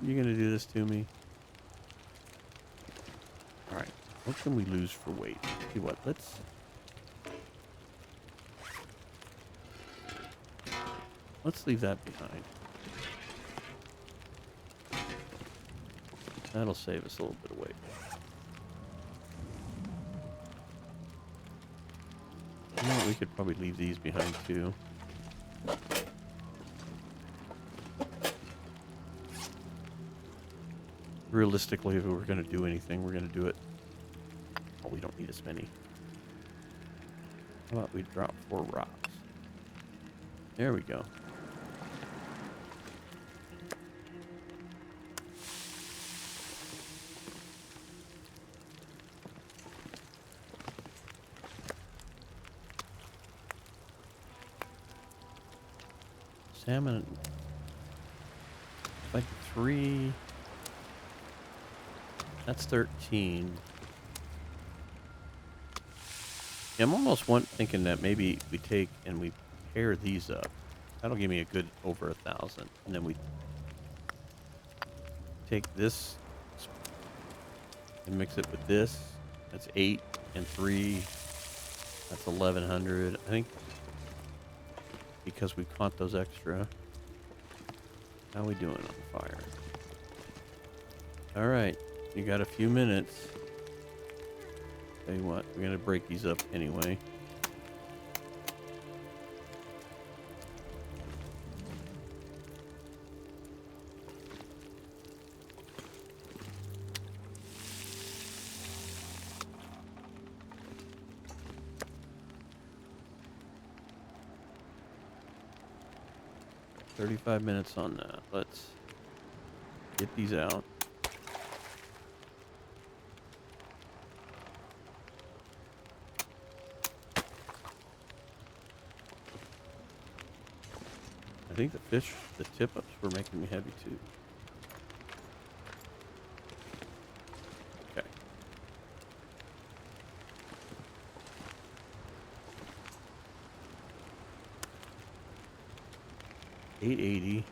Speaker 1: You're going to do this to me? Alright. What can we lose for weight? See what? Let's leave that behind. That'll save us a little bit of weight. You know what? We could probably leave these behind too. Realistically, if we were going to do anything, we're going to do it. Oh, we don't need as many. How about we drop 4 rocks? There we go. Salmon. Like 3. That's 13. Yeah, I'm almost thinking that maybe we take and we pair these up. That'll give me a good over 1,000. And then we take this and mix it with this. That's 8 and 3. That's 1,100. I think because we caught those extra. How are we doing on the fire? All right. You got a few minutes. Tell you what, we're going to break these up anyway. $35 minutes on that. Let's get these out. I think the fish, the tip-ups were making me heavy too. Okay. $8.80. Eat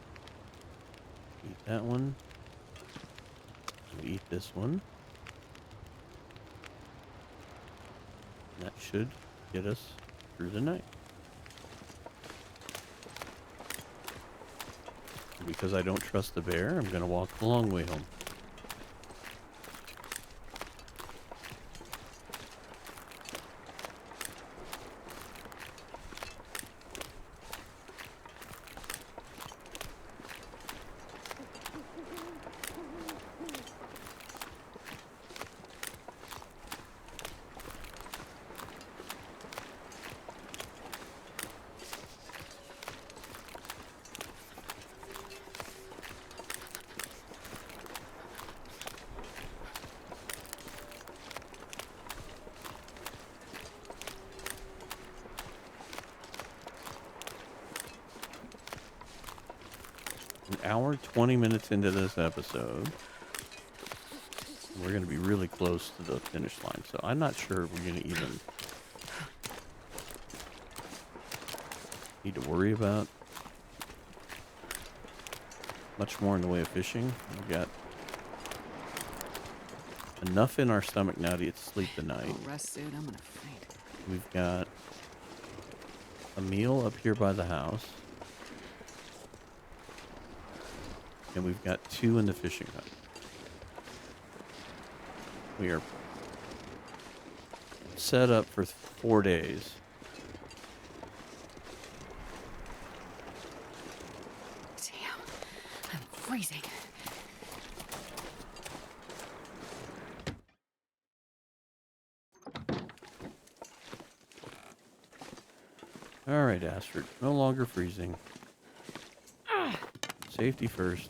Speaker 1: that one. We eat this one. And that should get us through the night. And because I don't trust the bear, I'm going to walk the long way home. An hour, 20 minutes into this episode. We're going to be really close to the finish line, so I'm not sure if we're going to even need to worry about much more in the way of fishing. We've got enough in our stomach now to get to sleep tonight.
Speaker 2: I'll rest soon. I'm gonna faint.
Speaker 1: We've got a meal up here by the house. And we've got 2 in the fishing hut. We are set up for 4 days.
Speaker 2: Damn, I'm freezing.
Speaker 1: All right, Astrid. No longer freezing. Safety first.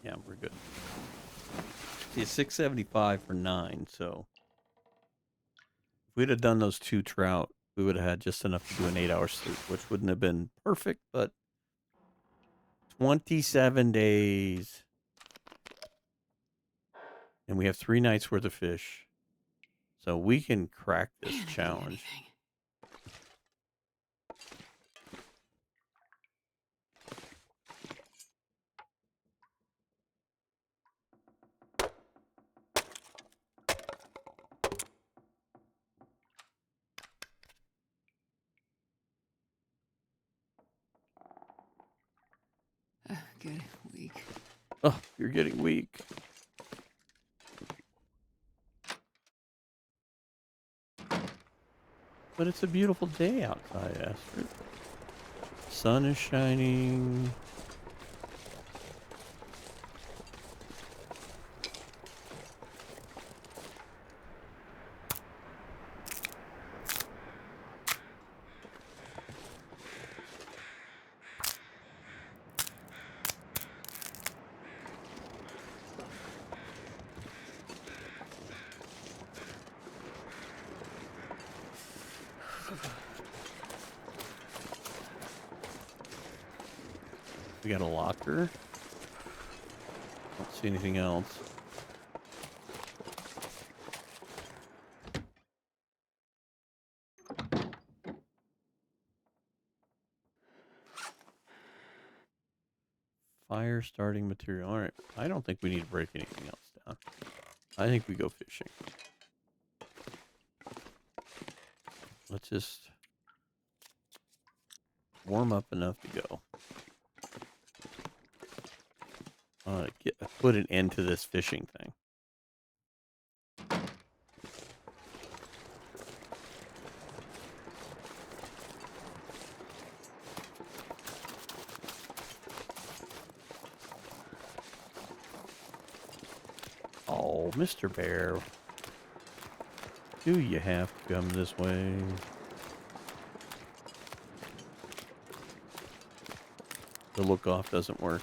Speaker 1: Yeah, we're good. See, it's 675 for 9, so if we'd have done those 2 trout, we would have had just enough to do an 8-hour sleep, which wouldn't have been perfect, but 27 days. And we have 3 nights worth of fish. So we can crack this
Speaker 2: Man, I can eat
Speaker 1: challenge.
Speaker 2: anything. Good week.
Speaker 1: Oh, you're getting weak. But it's a beautiful day outside, Astrid. Sun is shining. We got a locker. Don't see anything else. Fire starting material. All right. I don't think we need to break anything else down. I think we go fishing. Let's just warm up enough to go. Put an end to this fishing thing. Oh, Mr. Bear. Do you have to come this way? The look off doesn't work.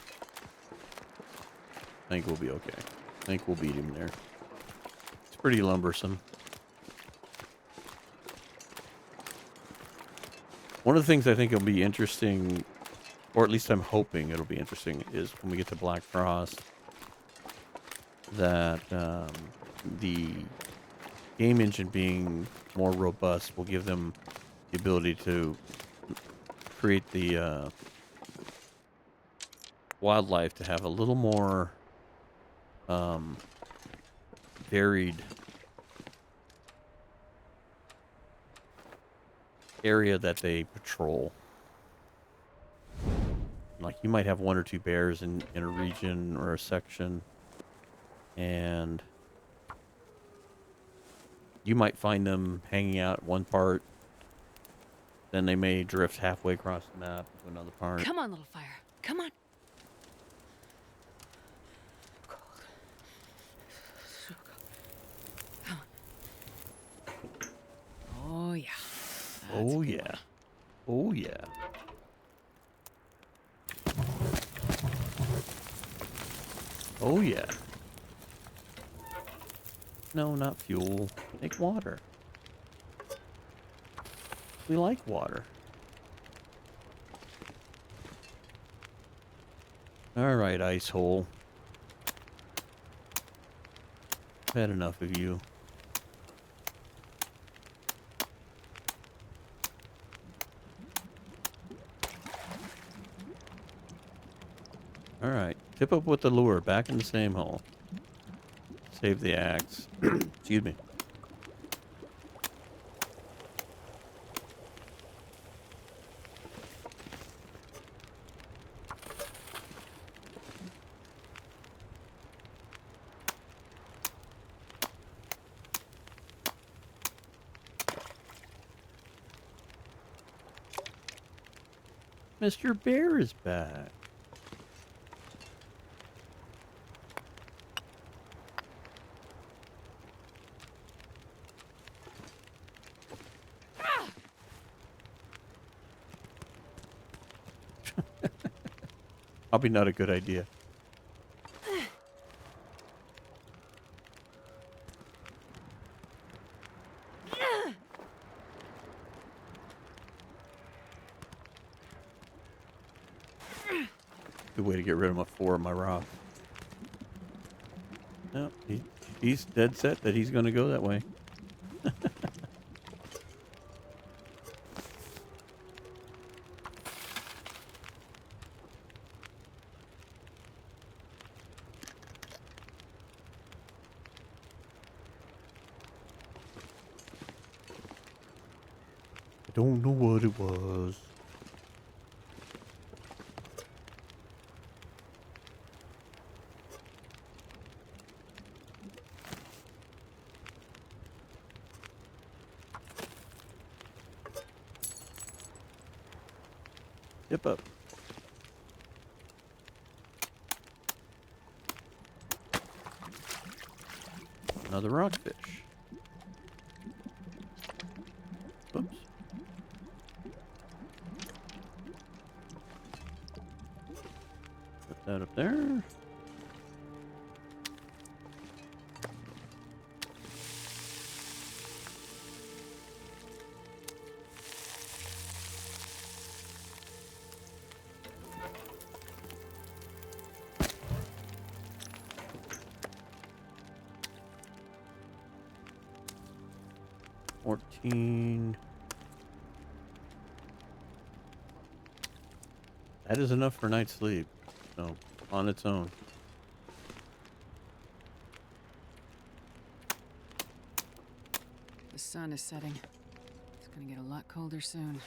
Speaker 1: I think we'll be okay. I think we'll beat him there. It's pretty lumbersome. One of the things I think will be interesting, or at least I'm hoping it'll be interesting, is when we get to Black Frost, that the game engine being more robust will give them the ability to create the wildlife to have a little more varied area that they patrol. Like you might have one or two bears in a region or a section, and you might find them hanging out one part, then they may drift halfway across the map to another part.
Speaker 2: Come on, little fire. Come on. Cold. So cold. Come on. Oh, yeah. That's
Speaker 1: Oh
Speaker 2: a good
Speaker 1: yeah.
Speaker 2: one.
Speaker 1: Oh yeah. Oh yeah. No, not fuel. Make water. We like water. Alright, ice hole. I've had enough of you. Alright, tip up with the lure, back in the same hole. Save the axe. Excuse me. Mr. Bear is back. Probably not a good idea. Good way to get rid of my rock. No, he's dead set that he's going to go that way. I don't know what it was. Dip up. Another rockfish. Oops. Put that up there. That is enough for night's sleep. So, on its own.
Speaker 2: The sun is setting. It's gonna get a lot colder soon.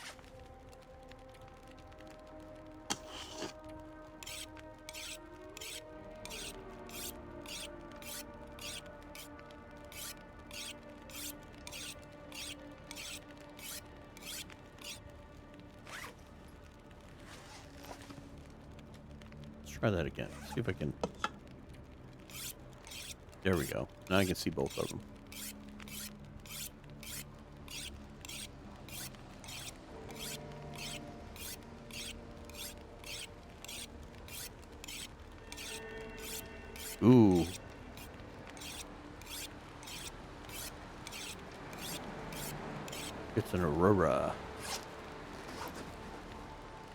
Speaker 1: Try that again. See if I can. There we go. Now I can see both of them. Ooh. It's an Aurora.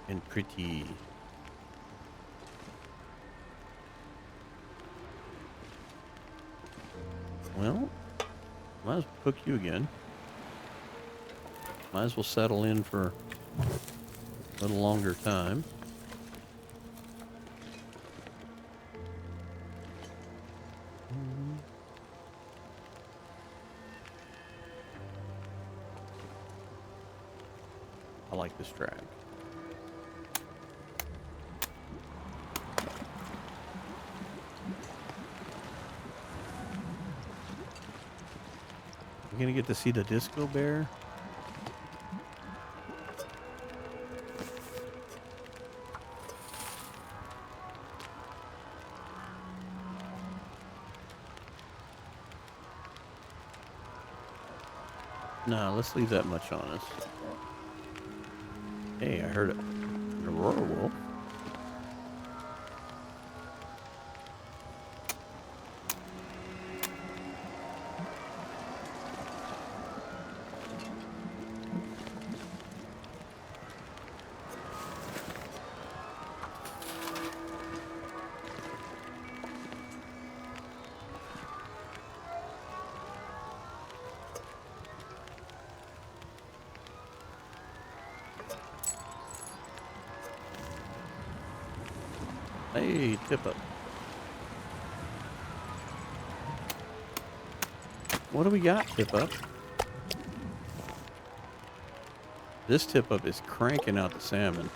Speaker 1: And pretty. Well, might as well cook you again. Might as well settle in for a little longer time. I like this track. You gonna get to see the disco bear? No, let's leave that much on us. Hey, I heard an Aurora wolf. Hey, tip up. What do we got, tip up? This tip up is cranking out the salmon.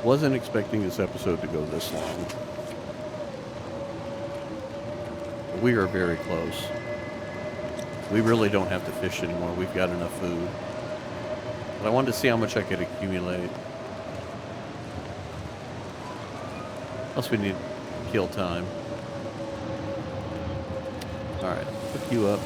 Speaker 1: Wasn't expecting this episode to go this long. We are very close. We really don't have to fish anymore. We've got enough food. But I wanted to see how much I could accumulate. Plus we need to kill time. Alright, hook you up.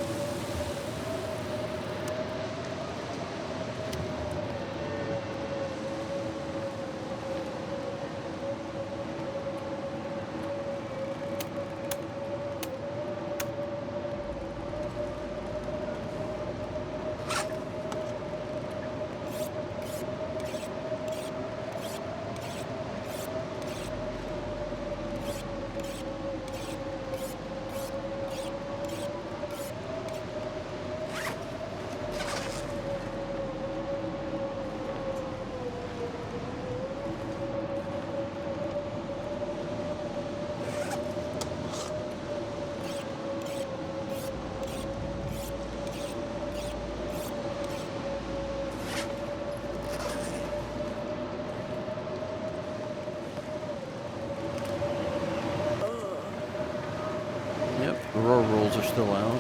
Speaker 1: Aurora rolls are still out.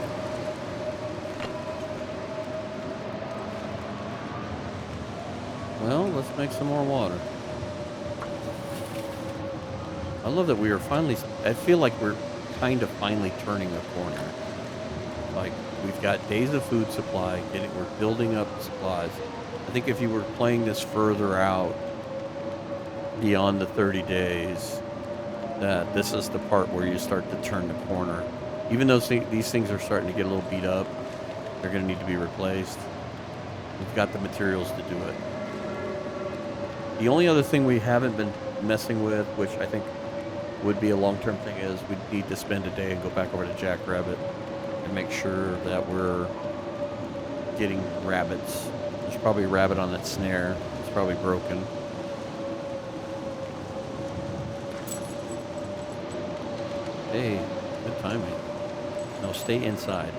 Speaker 1: Well, let's make some more water. I love that we are finally, I feel like we're kind of finally turning a corner. Like, we've got days of food supply, we're building up supplies. I think if you were playing this further out, beyond the 30 days, that this is the part where you start to turn the corner. Even though these things are starting to get a little beat up, they're going to need to be replaced. We've got the materials to do it. The only other thing we haven't been messing with, which I think would be a long-term thing, is we need to spend a day and go back over to Jackrabbit and make sure that we're getting rabbits. There's probably a rabbit on that snare. It's probably broken. Hey, good timing. No, stay inside.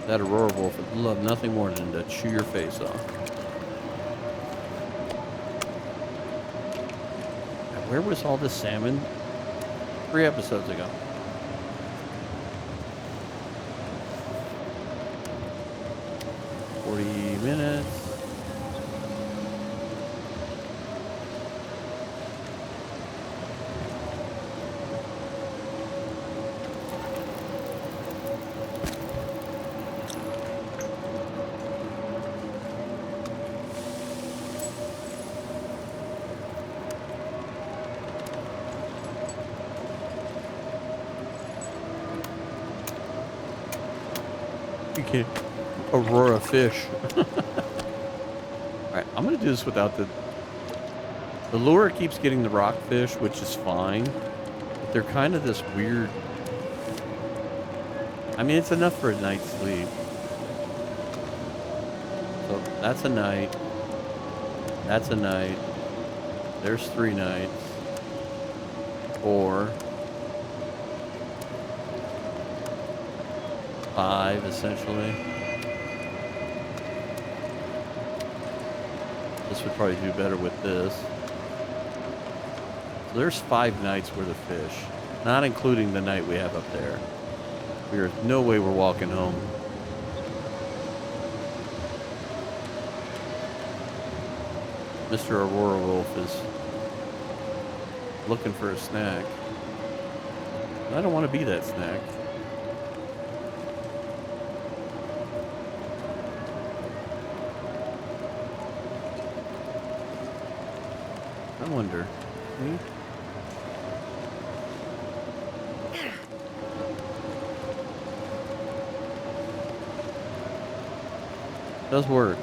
Speaker 1: That Aurora wolf would love nothing more than to chew your face off. Where was all this salmon 3 episodes ago? $40. You can't. Aurora fish. Alright, I'm gonna do this without the lure keeps getting the rockfish, which is fine. But they're kind of this weird. I mean, it's enough for a night's sleep. So that's a night. That's a night. There's 3 nights. 4. 5, essentially. This would probably do better with this. So there's 5 nights worth of fish, not including the night we have up there. There's no way we're walking home. Mr. Aurora Wolf is looking for a snack. I don't want to be that snack. I wonder. Does work.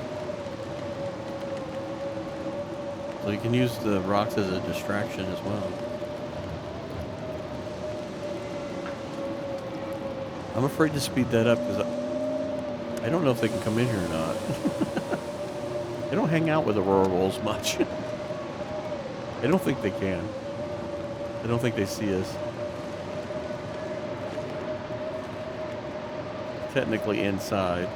Speaker 1: So you can use the rocks as a distraction as well. I'm afraid to speed that up because I don't know if they can come in here or not. They don't hang out with Aurora wolves much. I don't think they can. I don't think they see us. Technically inside.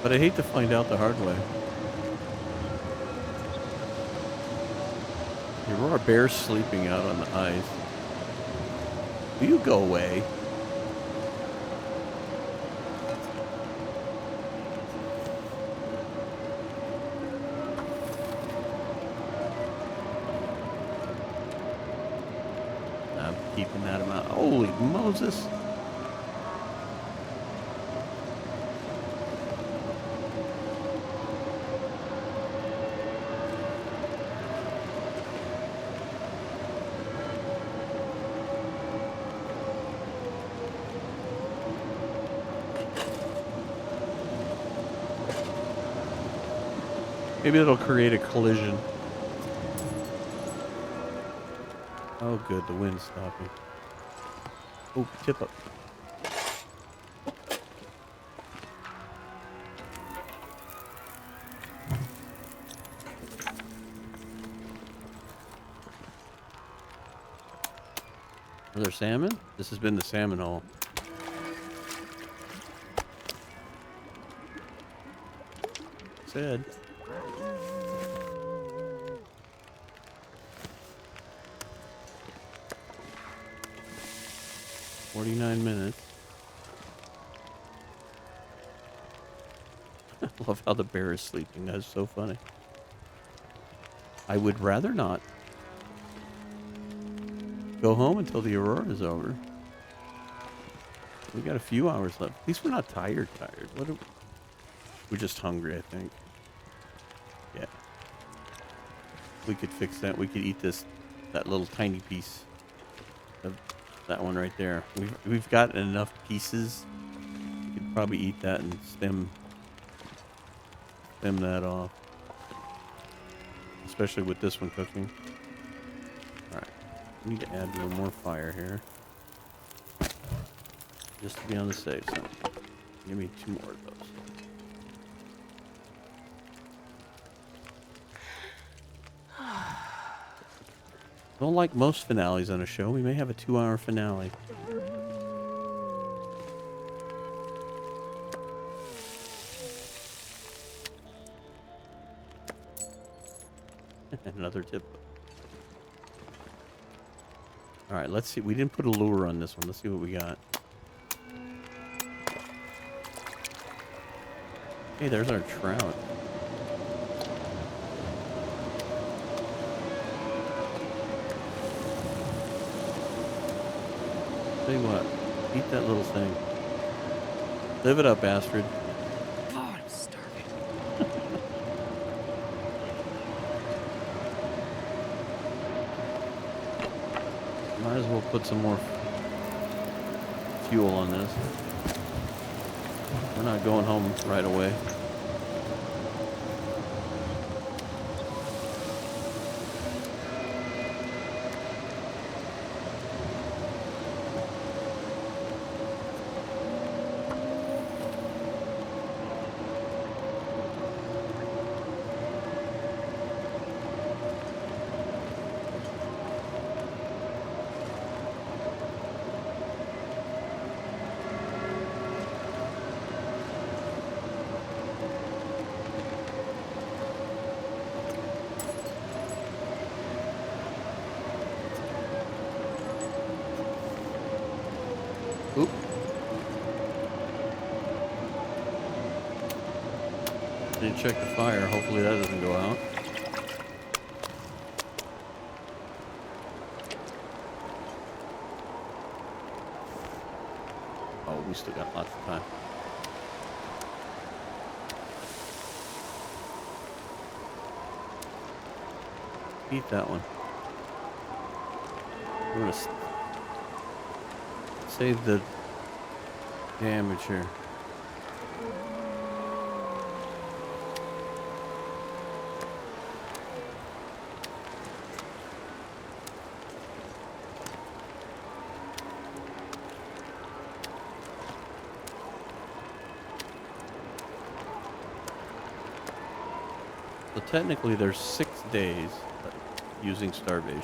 Speaker 1: But I hate to find out the hard way. The Aurora bear's sleeping out on the ice. Will you go away? I'm keeping that amount. Holy Moses. Maybe it'll create a collision. Oh, good. The wind's stopping. Oh, tip up. Are there salmon? This has been the salmon hole. Said. $49. I love how the bear is sleeping. That's so funny. I would rather not go home until the Aurora is over. We got a few hours left. At least we're not tired. What are we? We're just hungry, I think. Yeah. We could fix that. We could eat that little tiny piece of that one right there. We've got enough pieces. We could probably eat that and stem that off. Especially with this one cooking. Alright. We need to add a little more fire here. Just to be on the safe side. Give me 2 more of those. Well, like most finales on a show, we may have a 2-hour finale. Another tip. All right, let's see. We didn't put a lure on this one. Let's see what we got. Hey, there's our trout. Tell you what, eat that little thing. Live it up, Astrid.
Speaker 2: God, I'm starving.
Speaker 1: Might as well put some more fuel on this. We're not going home right away. Oop. Didn't check the fire. Hopefully that doesn't go out. Oh, we still got lots of time. Eat that one. We're gonna save the damage here. So technically there's 6 days using starvation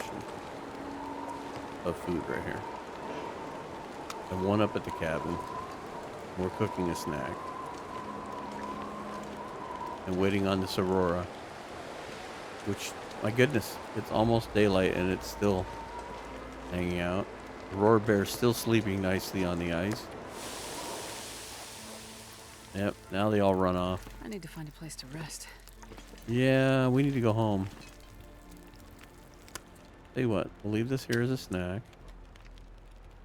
Speaker 1: of food right here. And one up at the cabin. We're cooking a snack. And waiting on this Aurora. Which, my goodness, it's almost daylight and it's still hanging out. Aurora Bear's still sleeping nicely on the ice. Yep, now they all run off.
Speaker 2: I need to find a place to rest.
Speaker 1: Yeah, we need to go home. Tell you what, we'll leave this here as a snack.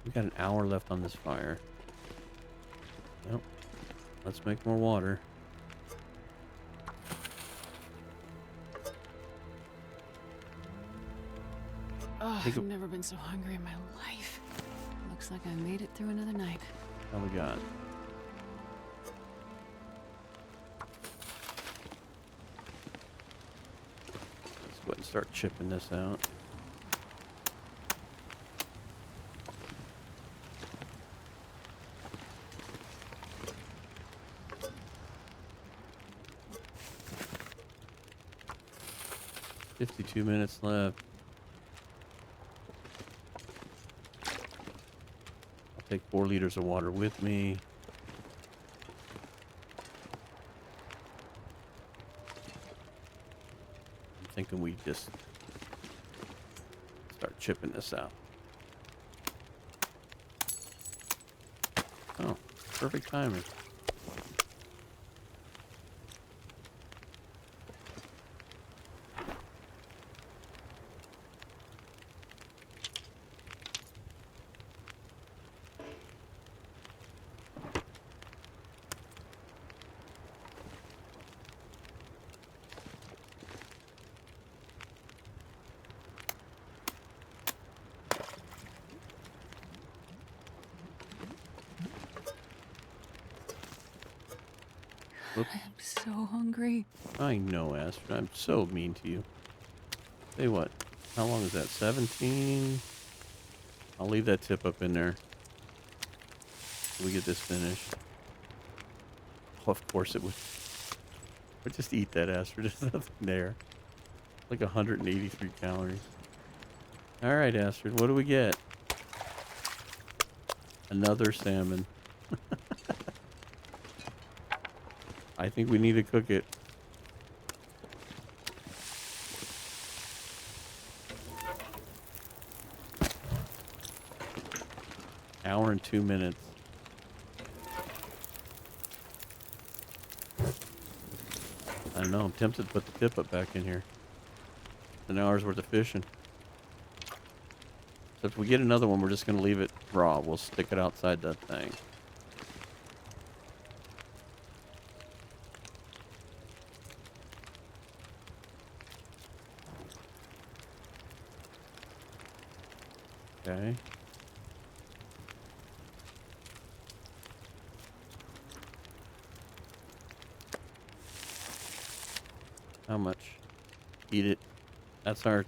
Speaker 1: We got an hour left on this fire. Yep. Let's make more water.
Speaker 2: Oh, I've never been so hungry in my life. Looks like I made it through another night.
Speaker 1: What we got? Let's go ahead and start chipping this out. $52 minutes left. I'll take 4 liters of water with me. I'm thinking we just start chipping this out. Oh, perfect timing. Whoops.
Speaker 2: I'm so hungry.
Speaker 1: I know, Astrid. I'm so mean to you. Tell you what, how long is that? 17? I'll leave that tip up in there. We get this finished. Oh, of course it would. But just eat that, Astrid. There's nothing there. Like 183 calories. All right, Astrid. What do we get? Another salmon. I think we need to cook it. Hour and 2 minutes. I don't know. I'm tempted to put the tip up back in here. An hour's worth of fishing. So if we get another one, we're just going to leave it raw. We'll stick it outside the thing. Okay. How much? Eat it. That's our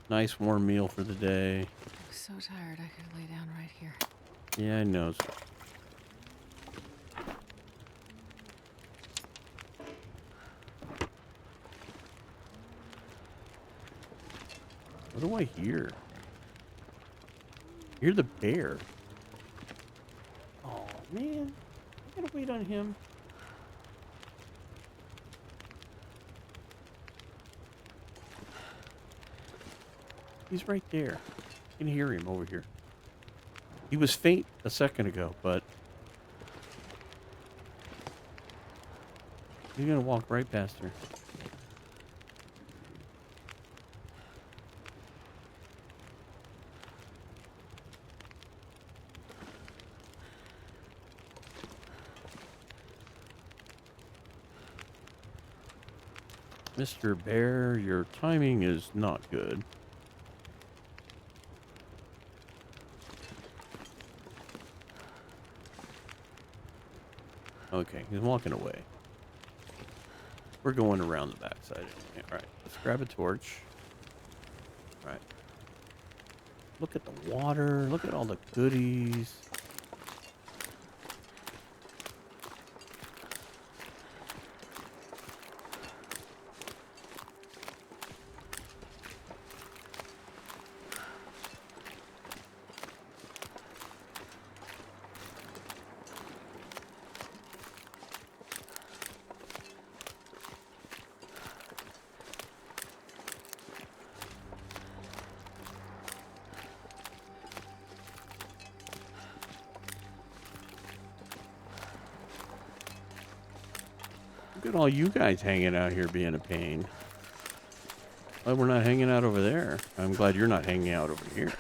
Speaker 1: nice warm meal for the day.
Speaker 2: I'm so tired I could lay down right here.
Speaker 1: Yeah, I know. What do I hear? Hear the bear. Oh, man. I gotta wait on him. He's right there. You can hear him over here. He was faint a second ago, but he's gonna walk right past her. Mr. Bear, your timing is not good. Okay, he's walking away. We're going around the backside. All right, let's grab a torch. All right. Look at the water. Look at all the goodies. Look at all you guys hanging out here being a pain. Well, we're not hanging out over there. I'm glad you're not hanging out over here.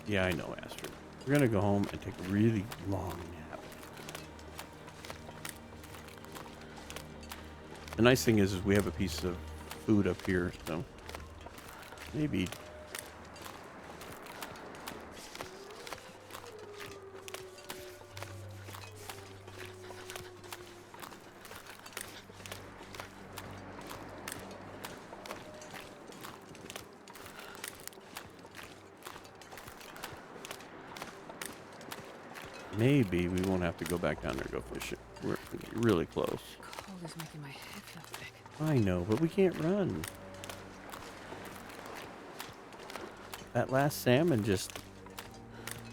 Speaker 1: Yeah, I know, Astrid. We're gonna go home and take a really long nap. The nice thing is we have a piece of food up here, so maybe. Maybe we won't have to go back down there and go fishing. We're really close.
Speaker 2: Cold is making my head feel thick.
Speaker 1: I know, but we can't run. That last salmon just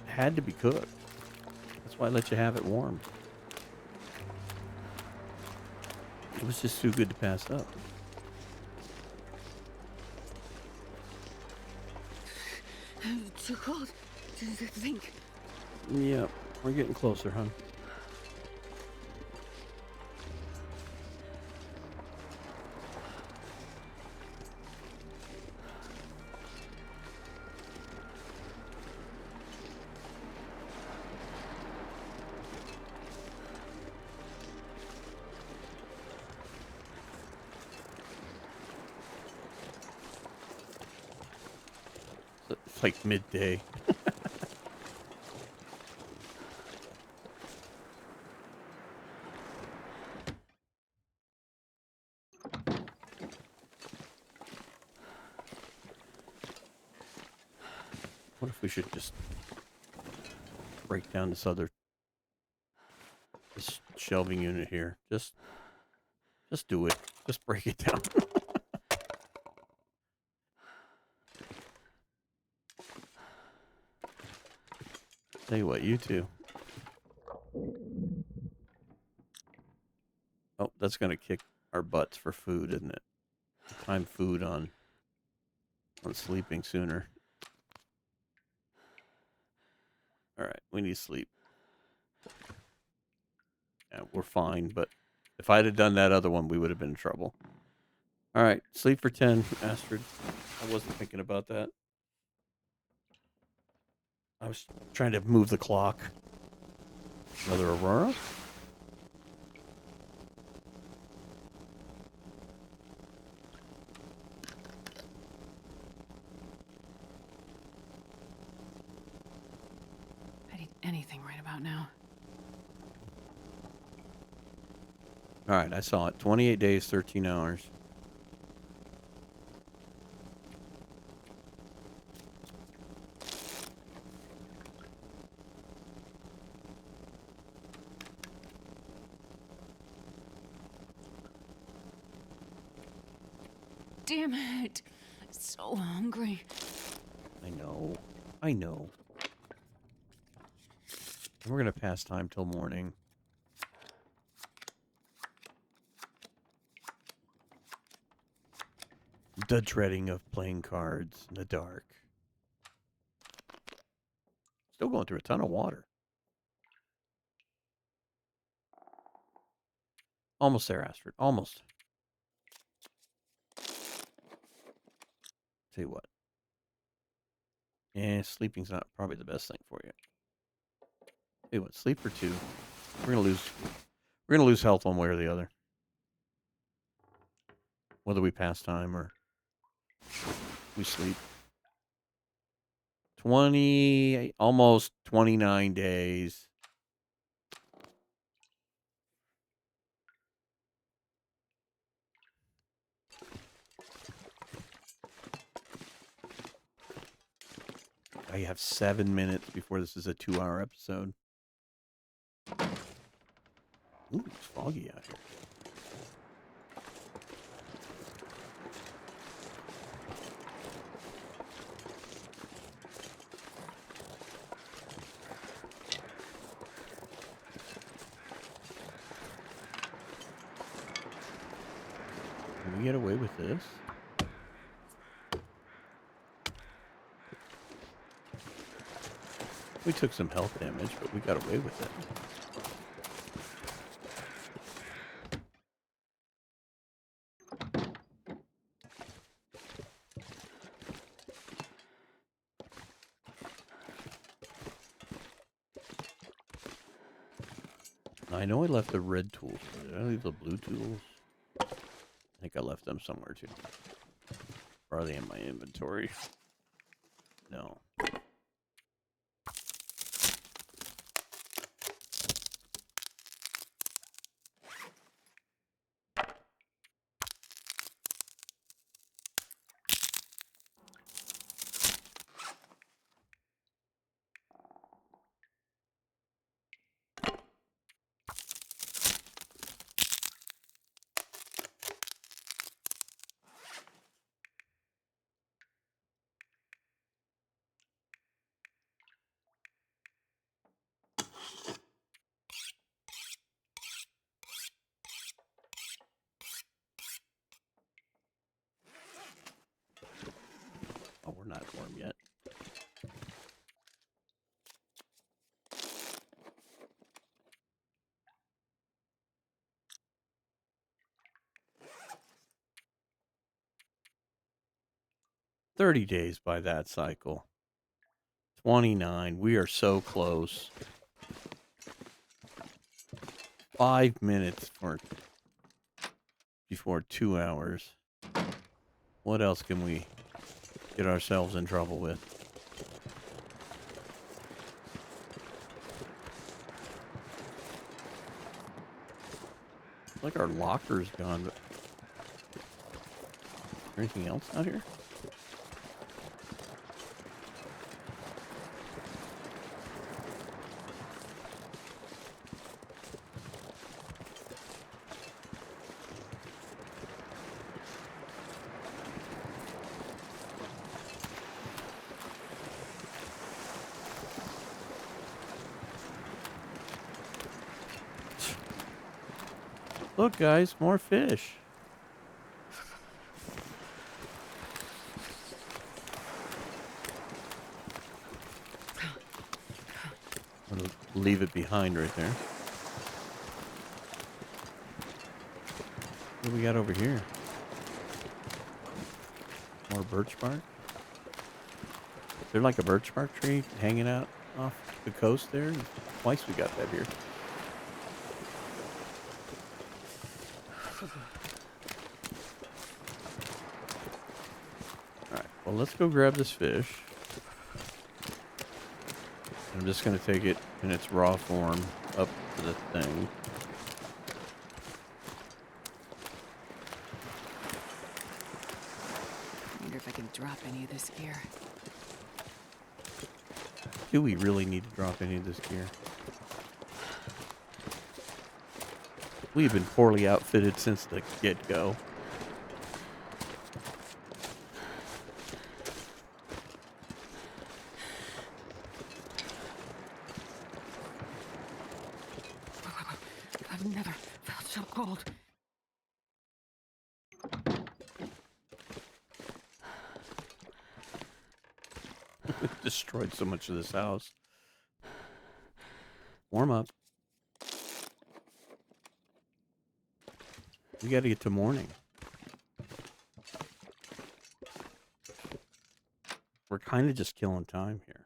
Speaker 1: had to be cooked. That's why I let you have it warm. It was just too good to pass up.
Speaker 2: Too cold to think.
Speaker 1: Yep, we're getting closer, hon. It's like midday. What if we should just break down this shelving unit here? Just do it. Just break it down. Tell you what, you two. Oh, that's gonna kick our butts for food, isn't it? Time food on on sleeping sooner. All right, we need sleep. Yeah, we're fine, but if I'd have done that other one, we would have been in trouble. All right, sleep for 10, Astrid. I wasn't thinking about that. I was trying to move the clock. Another Aurora?
Speaker 2: I'd eat anything right about now.
Speaker 1: All right, I saw it. 28 days, 13 hours.
Speaker 2: Damn it. So hungry.
Speaker 1: I know. I know. And we're going to pass time till morning. The dreading of playing cards in the dark. Still going through a ton of water. Almost there, Astrid. Almost. Tell you what. Yeah, sleeping's not probably the best thing for you. Tell you what, sleep for 2. We're gonna lose health one way or the other. Whether we pass time or we sleep. 20, almost 29 days. I have 7 minutes before this is a 2-hour episode. Ooh, it's foggy out here. Can we get away with this? We took some health damage, but we got away with it. I know I left the red tools. Did I leave the blue tools? I think I left them somewhere too. Or are they in my inventory? No. Oh, we're not warm yet. "30 days by that cycle. 29. We are so close. 5 minutes before 2 hours. What else can we get ourselves in trouble with? Like our locker's gone, but is there anything else out here? Look, guys, more fish. leave it behind right there. What do we got over here? More birch bark? Is there like a birch bark tree hanging out off the coast there? Twice we got that here. Alright, well let's go grab this fish. I'm just going to take it in its raw form up to the thing.
Speaker 2: I wonder if I can drop any of this gear.
Speaker 1: Do we really need to drop any of this gear? We've been poorly outfitted since the get-go.
Speaker 2: I've never felt so cold.
Speaker 1: Destroyed so much of this house. Warm up. We got to get to morning. We're kind of just killing time here.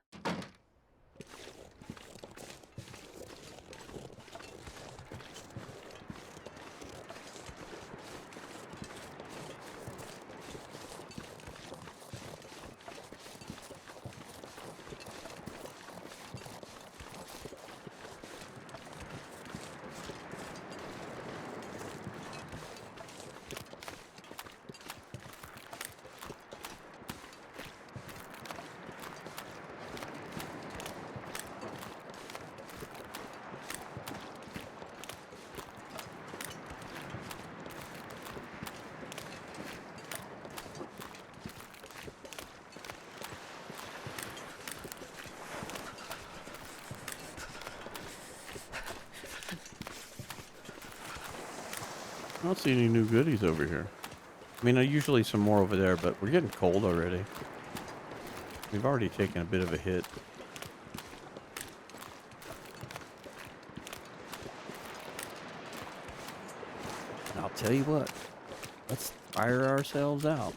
Speaker 1: I don't see any new goodies over here. I mean, usually some more over there, but we're getting cold already. We've already taken a bit of a hit. I'll tell you what. Let's fire ourselves out.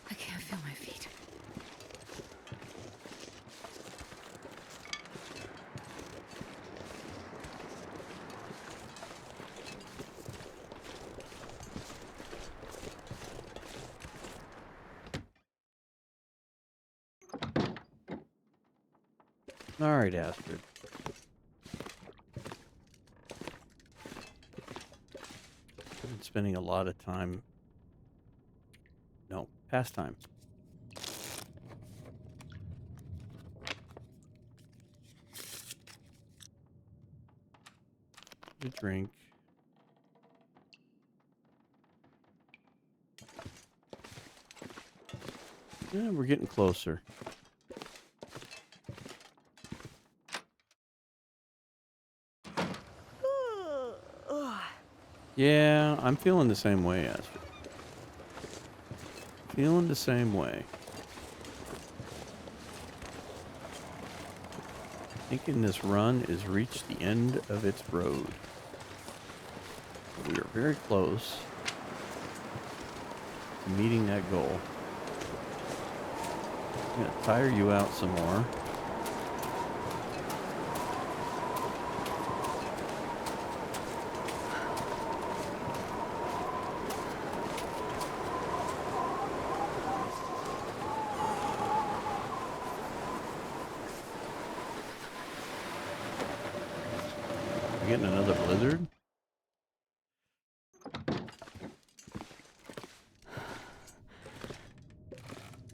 Speaker 2: I can't feel my feet.
Speaker 1: All right, Astrid. I've been spending a lot of time. No, pastime. Get a drink. Yeah, we're getting closer. Yeah, I'm feeling the same way, Astrid. Feeling the same way. Thinking this run has reached the end of its road. We are very close to meeting that goal. I'm going to tire you out some more. We're getting another blizzard.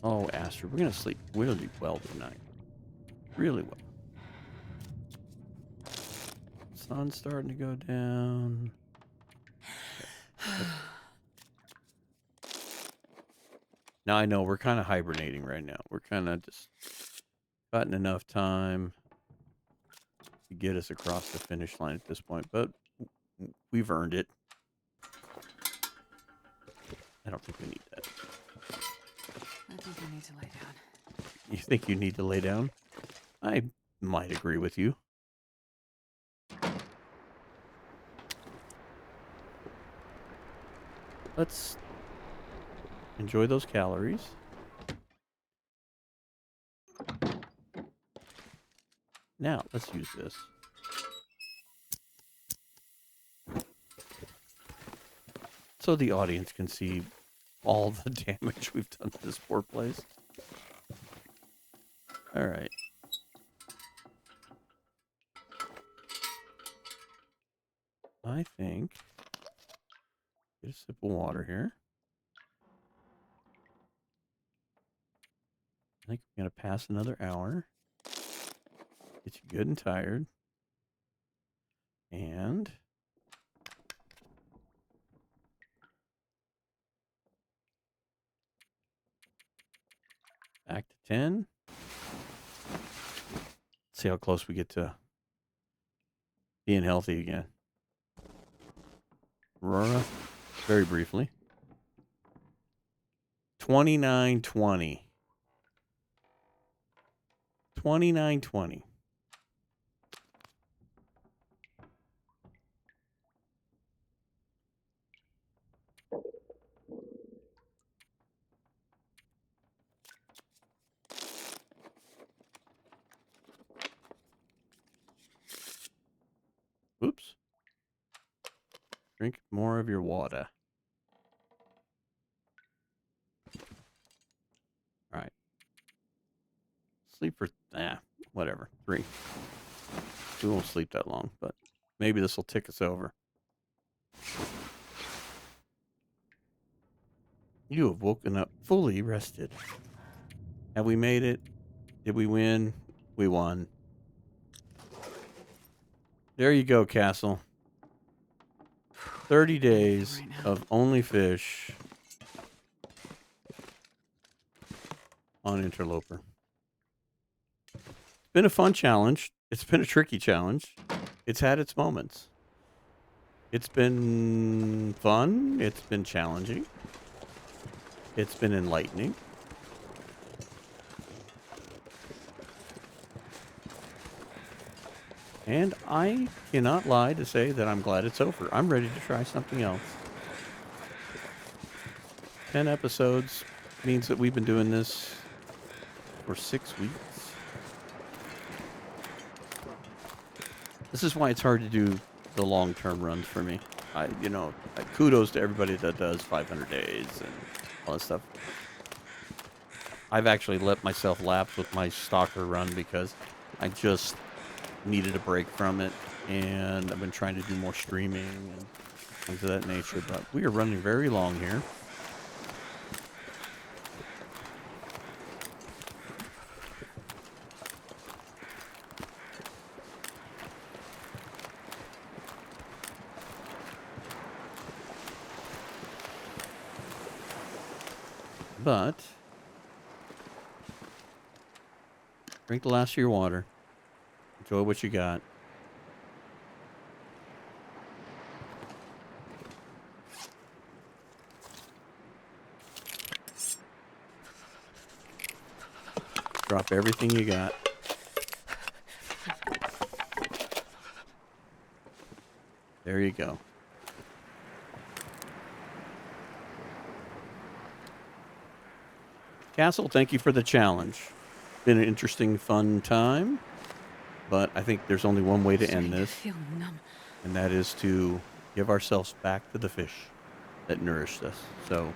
Speaker 1: Oh, Astrid, we're going to sleep really well tonight. Really well. Sun's starting to go down. Now I know we're kind of hibernating right now. We're kind of just cutting enough time to get us across the finish line at this point, but we've earned it. I don't think we need that.
Speaker 2: I think I need to lay down.
Speaker 1: You think you need to lay down? I might agree with you. Let's enjoy those calories. Now, let's use this. So the audience can see all the damage we've done to this poor place. All right. I think... Get a sip of water here. I think we're going to pass another hour. Get you good and tired. And... back to 10. See how close we get to being healthy again. Aurora, very briefly. 29:20. 29:20. Oops. Drink more of your water. All right. Sleep for, whatever. 3. We won't sleep that long, but maybe this will tick us over. You have woken up fully rested. Have we made it? Did we win? We won. There you go, Castle. 30 days of only fish on Interloper. It's been a fun challenge. It's been a tricky challenge. It's had its moments. It's been fun. It's been challenging. It's been enlightening. And I cannot lie to say that I'm glad it's over. I'm ready to try something else. 10 episodes means that we've been doing this for 6 weeks. This is why it's hard to do the long-term runs for me. Kudos to everybody that does 500 days and all that stuff. I've actually let myself lapse with my stalker run because I just needed a break from it, and I've been trying to do more streaming and things of that nature, but we are running very long here. But drink the last of your water. Enjoy what you got. Drop everything you got. There you go. Castle, thank you for the challenge. Been an interesting, fun time. But I think there's only one way to end this, and that is to give ourselves back to the fish that nourished us. So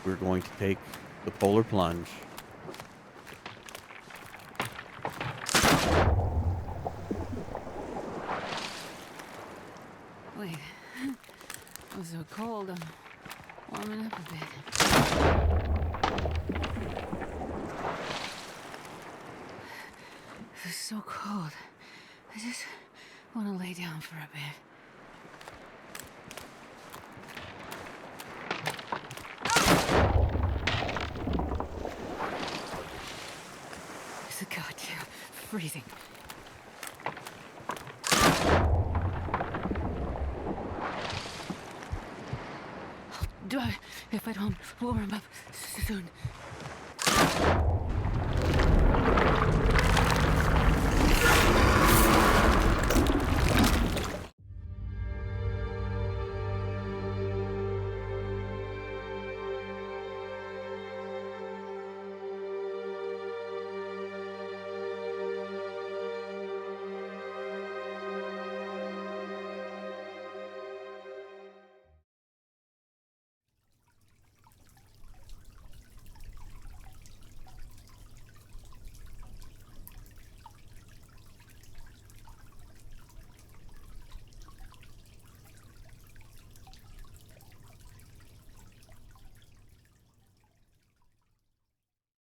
Speaker 1: we're going to take the polar plunge.
Speaker 2: Wait, it was so cold. I'm warming up a bit. It's so cold. I just want to lay down for a bit. God, yeah, freezing. I'll die if I don't warm up soon.